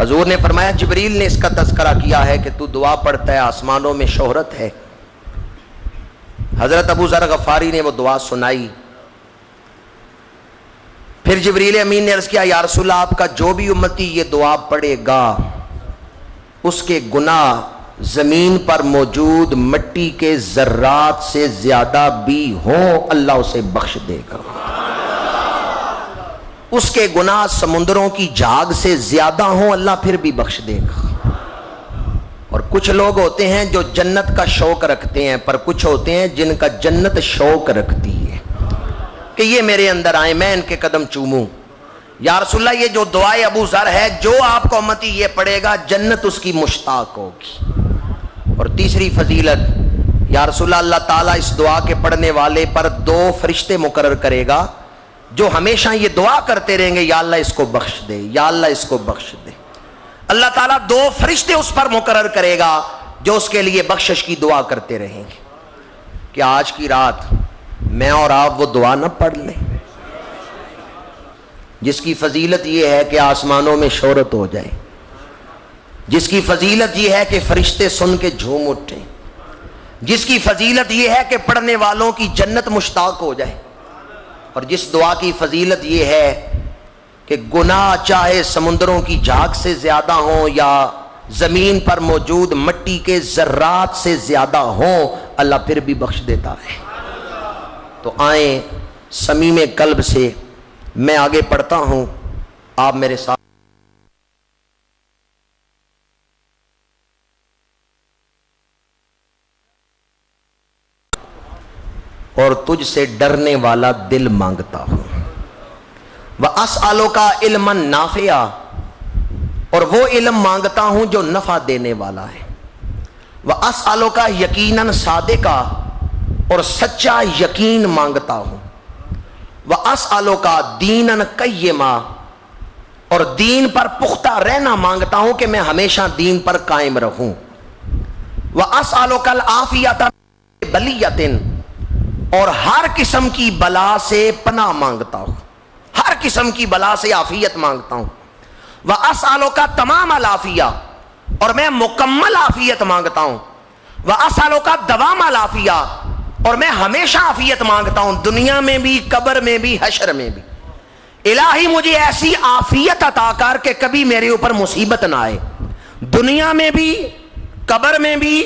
حضور نے فرمایا جبریل نے اس کا تذکرہ کیا ہے کہ تو دعا پڑھتا ہے, آسمانوں میں شہرت ہے. حضرت ابو ذر غفاری نے وہ دعا سنائی. پھر جبریل امین نے عرض کیا یا رسول اللہ آپ کا جو بھی امتی یہ دعا پڑھے گا اس کے گناہ زمین پر موجود مٹی کے ذرات سے زیادہ بھی ہوں اللہ اسے بخش دے گا. اس کے گناہ سمندروں کی جھاگ سے زیادہ ہوں اللہ پھر بھی بخش دے گا. اور کچھ لوگ ہوتے ہیں جو جنت کا شوق رکھتے ہیں، پر کچھ ہوتے ہیں جن کا جنت شوق رکھتی ہے کہ یہ میرے اندر آئے، میں ان کے قدم چوموں۔ یا رسول اللہ، یہ جو دعائے ابو ذر ہے، جو آپ کو امتی یہ پڑھے گا جنت اس کی مشتاق ہوگی۔ اور تیسری فضیلت، یا رسول اللہ، اللہ تعالیٰ اس دعا کے پڑھنے والے پر 2 فرشتے مقرر کرے گا جو ہمیشہ یہ دعا کرتے رہیں گے، یا اللہ اس کو بخش دے، یا اللہ اس کو بخش دے۔ اللہ تعالیٰ 2 فرشتے اس پر مقرر کرے گا جو اس کے لیے بخشش کی دعا کرتے رہیں گے۔ کہ آج کی رات میں اور آپ وہ دعا نہ پڑھ لیں جس کی فضیلت یہ ہے کہ آسمانوں میں شہرت ہو جائے، جس کی فضیلت یہ ہے کہ فرشتے سن کے جھوم اٹھیں، جس کی فضیلت یہ ہے کہ پڑھنے والوں کی جنت مشتاق ہو جائے، اور جس دعا کی فضیلت یہ ہے کہ گناہ چاہے سمندروں کی جھاگ سے زیادہ ہوں یا زمین پر موجود مٹی کے ذرات سے زیادہ ہوں، اللہ پھر بھی بخش دیتا ہے۔ تو آئیں صمیم قلب سے، میں آگے پڑھتا ہوں، آپ میرے ساتھ۔ اور تجھ سے ڈرنے والا دل مانگتا ہوں، وَأَسْأَلُكَ عِلْمًا نَافِعًا، اور وہ علم مانگتا ہوں جو نفع دینے والا ہے، وَأَسْأَلُكَ یقیناً صادقا، اور سچا یقین مانگتا ہوں، وَأَسْأَلُكَ دِینًا قَیِّمًا، اور دین پر پختہ رہنا مانگتا ہوں کہ میں ہمیشہ دین پر قائم رہوں، وَأَسْأَلُكَ الْعَافِیَةَ مِن بَلِیَّةٍ، اور ہر قسم کی بلا سے پناہ مانگتا ہوں، ہر قسم کی بلا سے عافیت مانگتا ہوں، وَأَسْأَلُكَ تمام العافیہ، اور میں مکمل عافیت مانگتا ہوں، وَأَسْأَلُكَ دوام العافیہ، اور میں ہمیشہ عافیت مانگتا ہوں، دنیا میں بھی، قبر میں بھی، حشر میں بھی۔ الہی مجھے ایسی عافیت عطا کر کہ کبھی میرے اوپر مصیبت نہ آئے، دنیا میں بھی، قبر میں بھی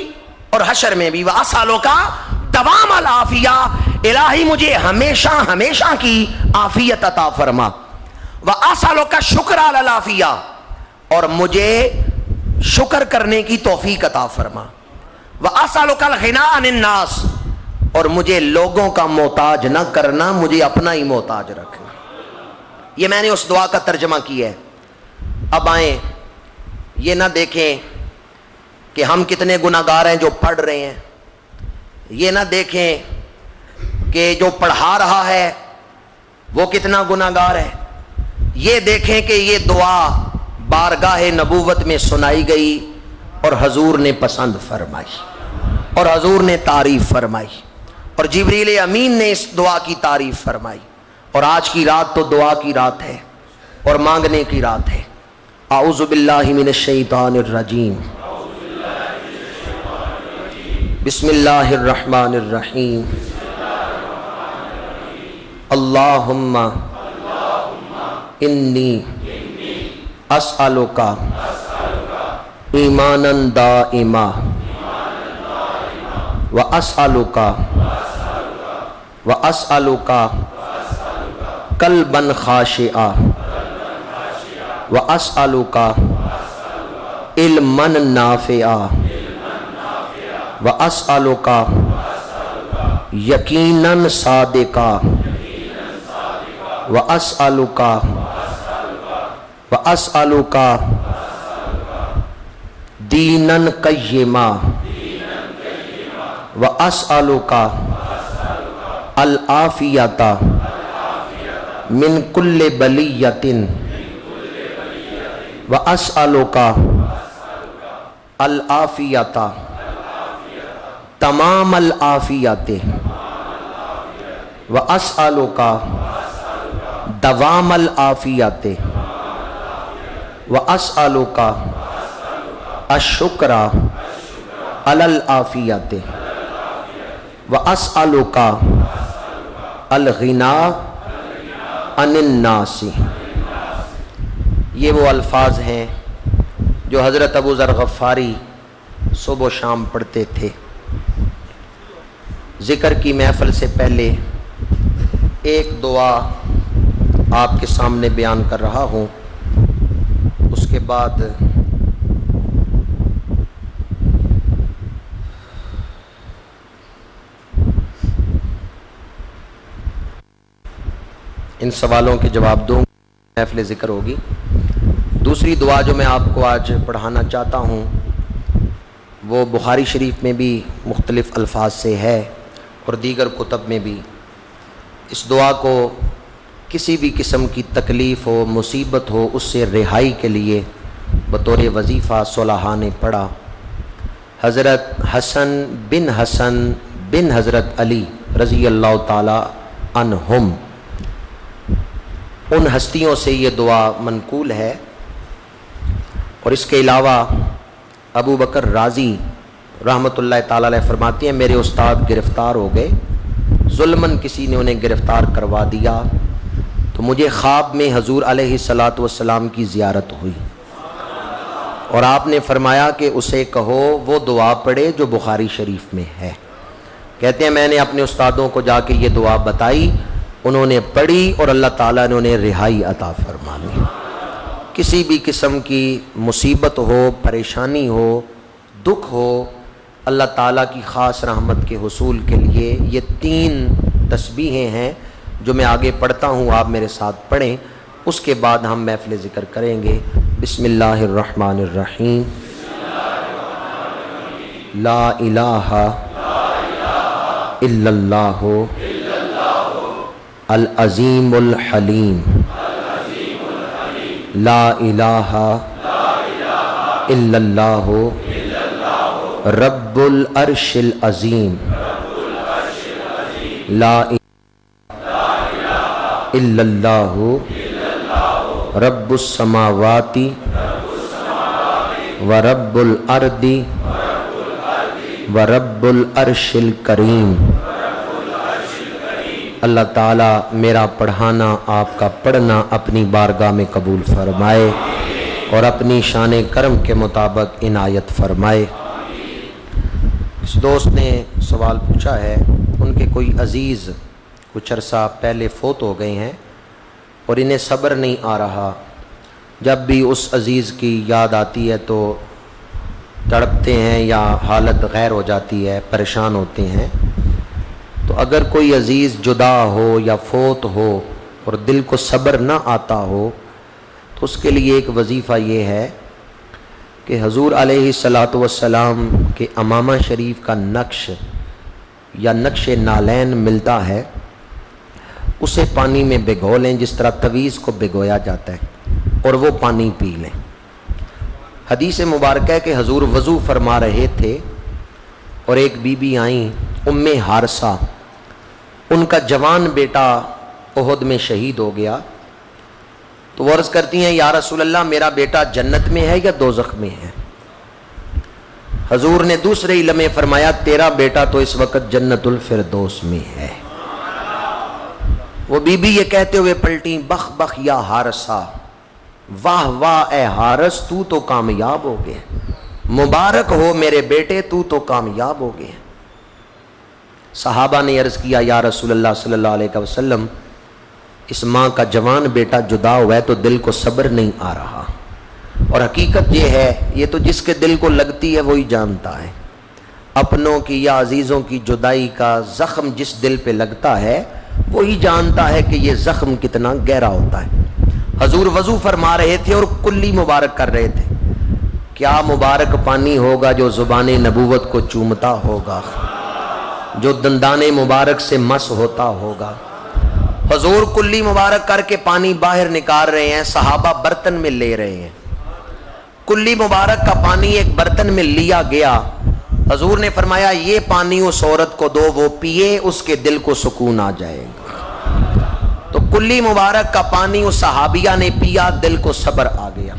اور حشر میں بھی۔ وَأَسْأَلُكَ دوام العافیہ، الہی مجھے ہمیشہ ہمیشہ کی عافیت عطا فرما۔ وَأَسْأَلُكَ شُکْرَ عَلَى الْعَافِیہ، اور مجھے شکر کرنے کی توفیق عطا فرما۔ وَأَسْأَلُكَ الْغِنَىٰ عَنِ النَّاسِ، اور مجھے لوگوں کا محتاج نہ کرنا، مجھے اپنا ہی محتاج رکھنا۔ یہ میں نے اس دعا کا ترجمہ کیا ہے۔ اب آئیں، یہ نہ دیکھیں کہ ہم کتنے گناہگار ہیں جو پڑھ رہے ہیں، یہ نہ دیکھیں کہ جو پڑھا رہا ہے وہ کتنا گناہگار ہے، یہ دیکھیں کہ یہ دعا بارگاہ نبوت میں سنائی گئی اور حضور نے پسند فرمائی اور حضور نے تعریف فرمائی اور جبریل امین نے اس دعا کی تعریف فرمائی۔ اور آج کی رات تو دعا کی رات ہے اور مانگنے کی رات ہے۔ اعوذ باللہ من الشیطان الرجیم، بسم اللہ الرحمن الرحیم، اللہم انی اسألک ایمانا دائما واسألک قلبا خاشعا واسألک علما نافعا واسألک یقینا صادقا واسألک دینا قیما واسألک العافیۃ من کل بلیۃ واسألک العافیۃ تمام العافیت واسألک دوام العافیت واسألک الشکر علی العافیت واسألک الغنیٰ عن الناس۔ یہ وہ الفاظ ہیں جو حضرت ابو ذر غفاری صبح و شام پڑھتے تھے۔ ذکر کی محفل سے پہلے ایک دعا آپ کے سامنے بیان کر رہا ہوں، اس کے بعد ان سوالوں کے جواب دوں گا، محفل ذکر ہوگی۔ دوسری دعا جو میں آپ کو آج پڑھانا چاہتا ہوں وہ بخاری شریف میں بھی مختلف الفاظ سے ہے اور دیگر کتب میں بھی۔ اس دعا کو کسی بھی قسم کی تکلیف ہو، مصیبت ہو، اس سے رہائی کے لیے بطور وظیفہ صلحاء نے پڑھا۔ حضرت حسن بن حضرت علی رضی اللہ تعالی عنہم، ان ہستیوں سے یہ دعا منقول ہے۔ اور اس کے علاوہ ابو بکر رازی رحمۃ اللہ تعالی علیہ فرماتے ہیں میرے استاد گرفتار ہو گئے، ظلماً کسی نے انہیں گرفتار کروا دیا، تو مجھے خواب میں حضور علیہ الصلاۃ والسلام کی زیارت ہوئی اور آپ نے فرمایا کہ اسے کہو وہ دعا پڑھے جو بخاری شریف میں ہے۔ کہتے ہیں میں نے اپنے استادوں کو جا کے یہ دعا بتائی، انہوں نے پڑھی اور اللہ تعالیٰ نے انہیں رہائی عطا فرما دی۔ کسی بھی قسم کی مصیبت ہو، پریشانی ہو، دکھ ہو، اللہ تعالیٰ کی خاص رحمت کے حصول کے لیے یہ 3 تسبیحیں ہیں جو میں آگے پڑھتا ہوں، آپ میرے ساتھ پڑھیں، اس کے بعد ہم محفل ذکر کریں گے۔ بسم اللہ الرحمن الرحیم۔ لا الہ الا اللہ العظیم الحلیم، لا الہ الا اللہ رب العرش العظیم، لا الہ الا اللہ رب السماوات و رب الارض و رب العرش الکریم۔ اللہ تعالیٰ میرا پڑھانا، آپ کا پڑھنا اپنی بارگاہ میں قبول فرمائے اور اپنی شان کرم کے مطابق عنایت فرمائے۔ اس دوست نے سوال پوچھا ہے، ان کے کوئی عزیز کچھ عرصہ پہلے فوت ہو گئے ہیں اور انہیں صبر نہیں آ رہا، جب بھی اس عزیز کی یاد آتی ہے تو تڑپتے ہیں یا حالت غیر ہو جاتی ہے، پریشان ہوتے ہیں۔ تو اگر کوئی عزیز جدا ہو یا فوت ہو اور دل کو صبر نہ آتا ہو تو اس کے لیے ایک وظیفہ یہ ہے کہ حضور علیہ الصلاۃ والسلام کے امامہ شریف کا نقش یا نقش نالین ملتا ہے، اسے پانی میں بھگو لیں جس طرح تویز کو بھگویا جاتا ہے اور وہ پانی پی لیں۔ حدیث مبارکہ ہے کہ حضور وضو فرما رہے تھے اور ایک بی بی آئیں، ام حارثہ، ان کا جوان بیٹا احد میں شہید ہو گیا، تو وہ عرض کرتی ہیں یا رسول اللہ میرا بیٹا جنت میں ہے یا دوزخ میں ہے؟ حضور نے دوسرے ہی لمحے فرمایا تیرا بیٹا تو اس وقت جنت الفردوس میں ہے۔ وہ بی بی یہ کہتے ہوئے پلٹیں، بخ بخ یا حارثہ، واہ واہ اے حارث تو تو کامیاب ہو گئے، مبارک ہو میرے بیٹے تو تو کامیاب ہو گئے۔ صحابہ نے عرض کیا یا رسول اللہ صلی اللہ علیہ وسلم اس ماں کا جوان بیٹا جدا ہوا ہے تو دل کو صبر نہیں آ رہا، اور حقیقت یہ ہے، یہ تو جس کے دل کو لگتی ہے وہی جانتا ہے، اپنوں کی یا عزیزوں کی جدائی کا زخم جس دل پہ لگتا ہے وہی جانتا ہے کہ یہ زخم کتنا گہرا ہوتا ہے۔ حضور وضو فرما رہے تھے اور کلی مبارک کر رہے تھے، کیا مبارک پانی ہوگا جو زبان نبوت کو چومتا ہوگا، جو دندان مبارک سے مس ہوتا ہوگا۔ حضور کلی مبارک کر کے پانی باہر نکال رہے ہیں، صحابہ برتن میں لے رہے ہیں۔ کلی مبارک کا پانی ایک برتن میں لیا گیا، حضور نے فرمایا یہ پانی اس عورت کو دو، وہ پیے، اس کے دل کو سکون آ جائے گا۔ تو کلی مبارک کا پانی اس صحابیہ نے پیا، دل کو صبر آ گیا۔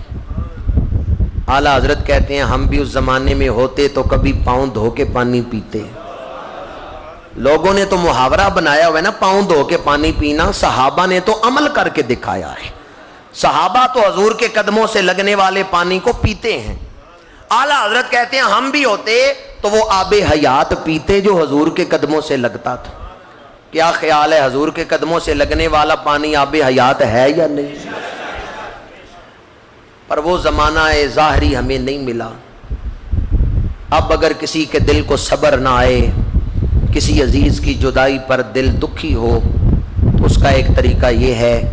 اعلیٰ حضرت کہتے ہیں ہم بھی اس زمانے میں ہوتے تو کبھی پاؤں دھو کے پانی پیتے۔ لوگوں نے تو محاورہ بنایا ہوا ہے نا پاؤں دھو کے پانی پینا، صحابہ نے تو عمل کر کے دکھایا ہے۔ صحابہ تو حضور کے قدموں سے لگنے والے پانی کو پیتے ہیں۔ اعلیٰ حضرت کہتے ہیں ہم بھی ہوتے تو وہ آب حیات پیتے جو حضور کے قدموں سے لگتا تھا۔ کیا خیال ہے حضور کے قدموں سے لگنے والا پانی آب حیات ہے یا نہیں؟ پر وہ زمانہ ظاہری ہمیں نہیں ملا۔ اب اگر کسی کے دل کو صبر نہ آئے، کسی عزیز کی جدائی پر دل دکھی ہو، تو اس کا ایک طریقہ یہ ہے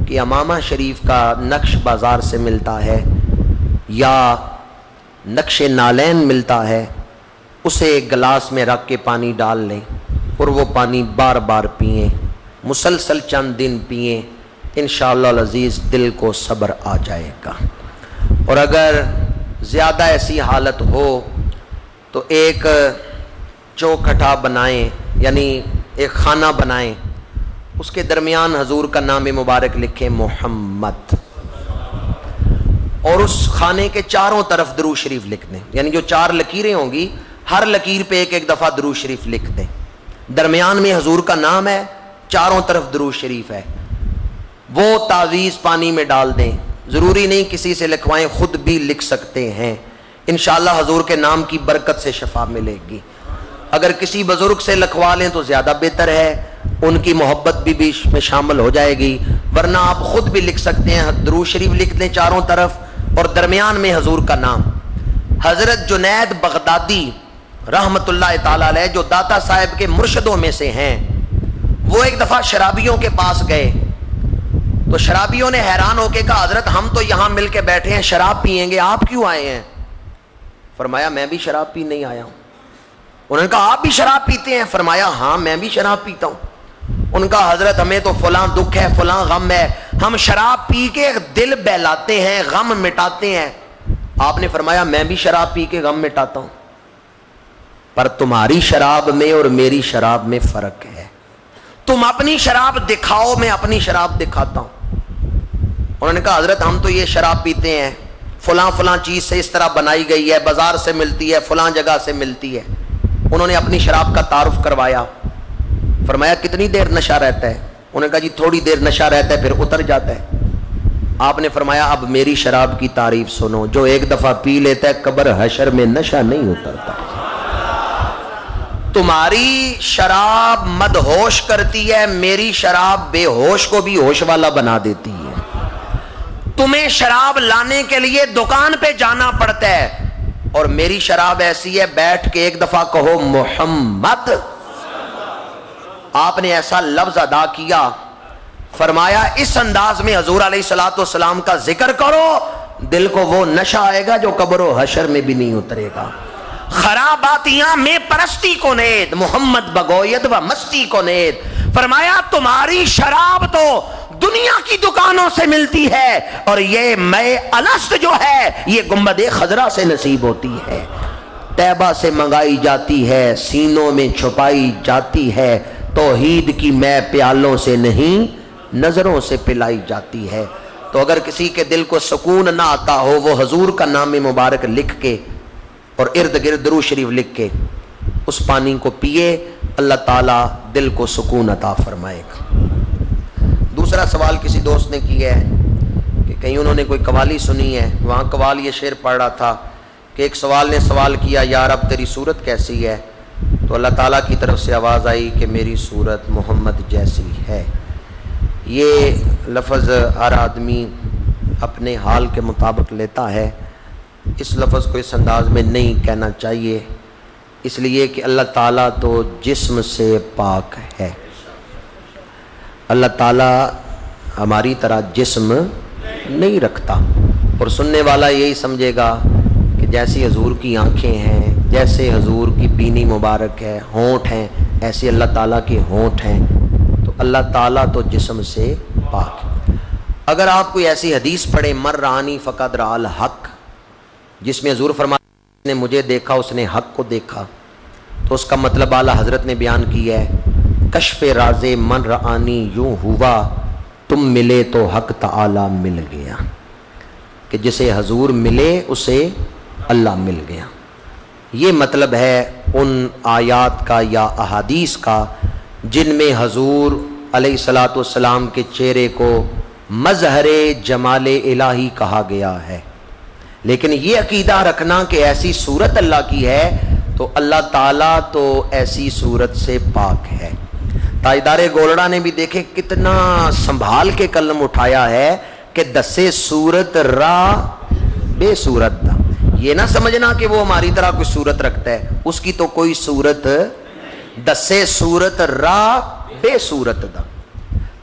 کہ امامہ شریف کا نقش بازار سے ملتا ہے یا نقش نالین ملتا ہے، اسے ایک گلاس میں رکھ کے پانی ڈال لیں اور وہ پانی بار بار پئیں، مسلسل چند دن پئیں، انشاءاللہ العزیز دل کو صبر آ جائے گا۔ اور اگر زیادہ ایسی حالت ہو تو ایک چوکھٹا بنائیں، یعنی ایک خانہ بنائیں، اس کے درمیان حضور کا نام مبارک لکھیں محمد، اور اس خانے کے چاروں طرف درود شریف لکھ دیں، یعنی جو 4 لکیریں ہوں گی ہر لکیر پہ ایک ایک دفعہ درود شریف لکھ دیں، درمیان میں حضور کا نام ہے، چاروں طرف درود شریف ہے۔ وہ تعویذ پانی میں ڈال دیں، ضروری نہیں کسی سے لکھوائیں، خود بھی لکھ سکتے ہیں، انشاءاللہ حضور کے نام کی برکت سے شفا ملے گی۔ اگر کسی بزرگ سے لکھوا لیں تو زیادہ بہتر ہے، ان کی محبت بھی بیچ میں شامل ہو جائے گی، ورنہ آپ خود بھی لکھ سکتے ہیں، درود شریف لکھ دیں چاروں طرف اور درمیان میں حضور کا نام۔ حضرت جنید بغدادی رحمت اللہ تعالی علیہ جو داتا صاحب کے مرشدوں میں سے ہیں، وہ ایک دفعہ شرابیوں کے پاس گئے تو شرابیوں نے حیران ہو کے کہا حضرت ہم تو یہاں مل کے بیٹھے ہیں، شراب پئیں گے، آپ کیوں آئے ہیں؟ فرمایا میں بھی شراب پی نہیں آیا ہوں۔ انہوں نے کہا آپ بھی شراب پیتے ہیں؟ فرمایا ہاں میں بھی شراب پیتا ہوں۔ ان کا حضرت ہمیں تو فلاں دکھ ہے، فلاں غم ہے، ہم شراب پی کے دل بہلاتے ہیں، غم مٹاتے ہیں۔ آپ نے فرمایا میں بھی شراب پی کے غم مٹاتا ہوں، پر تمہاری شراب میں اور میری شراب میں فرق ہے، تم اپنی شراب دکھاؤ، میں اپنی شراب دکھاتا ہوں۔ انہوں نے کہا حضرت ہم تو یہ شراب پیتے ہیں، فلاں فلاں چیز سے اس طرح بنائی گئی ہے، بازار سے ملتی ہے، فلاں جگہ سے ملتی ہے۔ انہوں نے اپنی شراب کا تعارف کروایا۔ فرمایا کتنی دیر نشہ رہتا ہے؟ انہوں نے کہا جی تھوڑی دیر نشہ رہتا ہے پھر اتر جاتا ہے۔ آپ نے فرمایا اب میری شراب کی تعریف سنو، جو ایک دفعہ پی لیتا ہے قبر حشر میں نشہ نہیں اترتا۔ تمہاری شراب مدہوش کرتی ہے، میری شراب بے ہوش کو بھی ہوش والا بنا دیتی ہے۔ تمہیں شراب لانے کے لیے دکان پہ جانا پڑتا ہے، اور میری شراب ایسی ہے بیٹھ کے ایک دفعہ کہو محمد۔ آپ نے ایسا لفظ ادا کیا، فرمایا اس انداز میں حضور علیہ الصلوۃ والسلام کا ذکر کرو، دل کو وہ نشہ آئے گا جو قبر و حشر میں بھی نہیں اترے گا۔ خراباتیاں میں پرستی کو نید، محمد بگوید و مستی کو نید۔ فرمایا تمہاری شراب تو دنیا کی دکانوں سے ملتی ہے، اور یہ میں الست جو ہے یہ گنبد خضرا سے نصیب ہوتی ہے، طیبہ سے منگائی جاتی ہے، سینوں میں چھپائی جاتی ہے، توحید کی میں پیالوں سے نہیں نظروں سے پلائی جاتی ہے۔ تو اگر کسی کے دل کو سکون نہ آتا ہو، وہ حضور کا نام مبارک لکھ کے اور ارد گرد درود شریف لکھ کے اس پانی کو پیے، اللہ تعالیٰ دل کو سکون عطا فرمائے گا۔ دوسرا سوال کسی دوست نے کیا ہے کہ کہیں انہوں نے کوئی قوالی سنی ہے، وہاں قوال یہ شعر پڑھ رہا تھا کہ ایک سوال نے سوال کیا یا رب تیری صورت کیسی ہے؟ تو اللہ تعالیٰ کی طرف سے آواز آئی کہ میری صورت محمد جیسی ہے۔ یہ لفظ ہر آدمی اپنے حال کے مطابق لیتا ہے، اس لفظ کو اس انداز میں نہیں کہنا چاہیے، اس لیے کہ اللہ تعالیٰ تو جسم سے پاک ہے۔ اللہ تعالیٰ ہماری طرح جسم نہیں رکھتا، اور سننے والا یہی سمجھے گا کہ جیسی حضور کی آنکھیں ہیں، جیسے حضور کی بینی مبارک ہے، ہونٹ ہیں، ایسے اللہ تعالیٰ کے ہونٹ ہیں، تو اللہ تعالیٰ تو جسم سے پاک ہے۔ اگر آپ کوئی ایسی حدیث پڑھیں مر رانی فقد رأى الحق، جس میں حضور فرماتے ہیں جس نے مجھے دیکھا اس نے حق کو دیکھا، تو اس کا مطلب اعلیٰ حضرت نے بیان کیا ہے کشف راز من رآنی یوں ہوا، تم ملے تو حق تعالی مل گیا، کہ جسے حضور ملے اسے اللہ مل گیا۔ یہ مطلب ہے ان آیات کا یا احادیث کا جن میں حضور علیہ الصلوۃ والسلام کے چہرے کو مظہر جمال الہی کہا گیا ہے۔ لیکن یہ عقیدہ رکھنا کہ ایسی صورت اللہ کی ہے تو اللہ تعالیٰ تو ایسی صورت سے پاک ہے۔ تاجدار گولڑا نے بھی دیکھے کتنا سنبھال کے قلم اٹھایا ہے کہ دسے صورت را بے صورت دا، یہ نہ سمجھنا کہ وہ ہماری طرح کوئی صورت رکھتا ہے، اس کی تو کوئی صورت، دسے صورت را بے صورت دا۔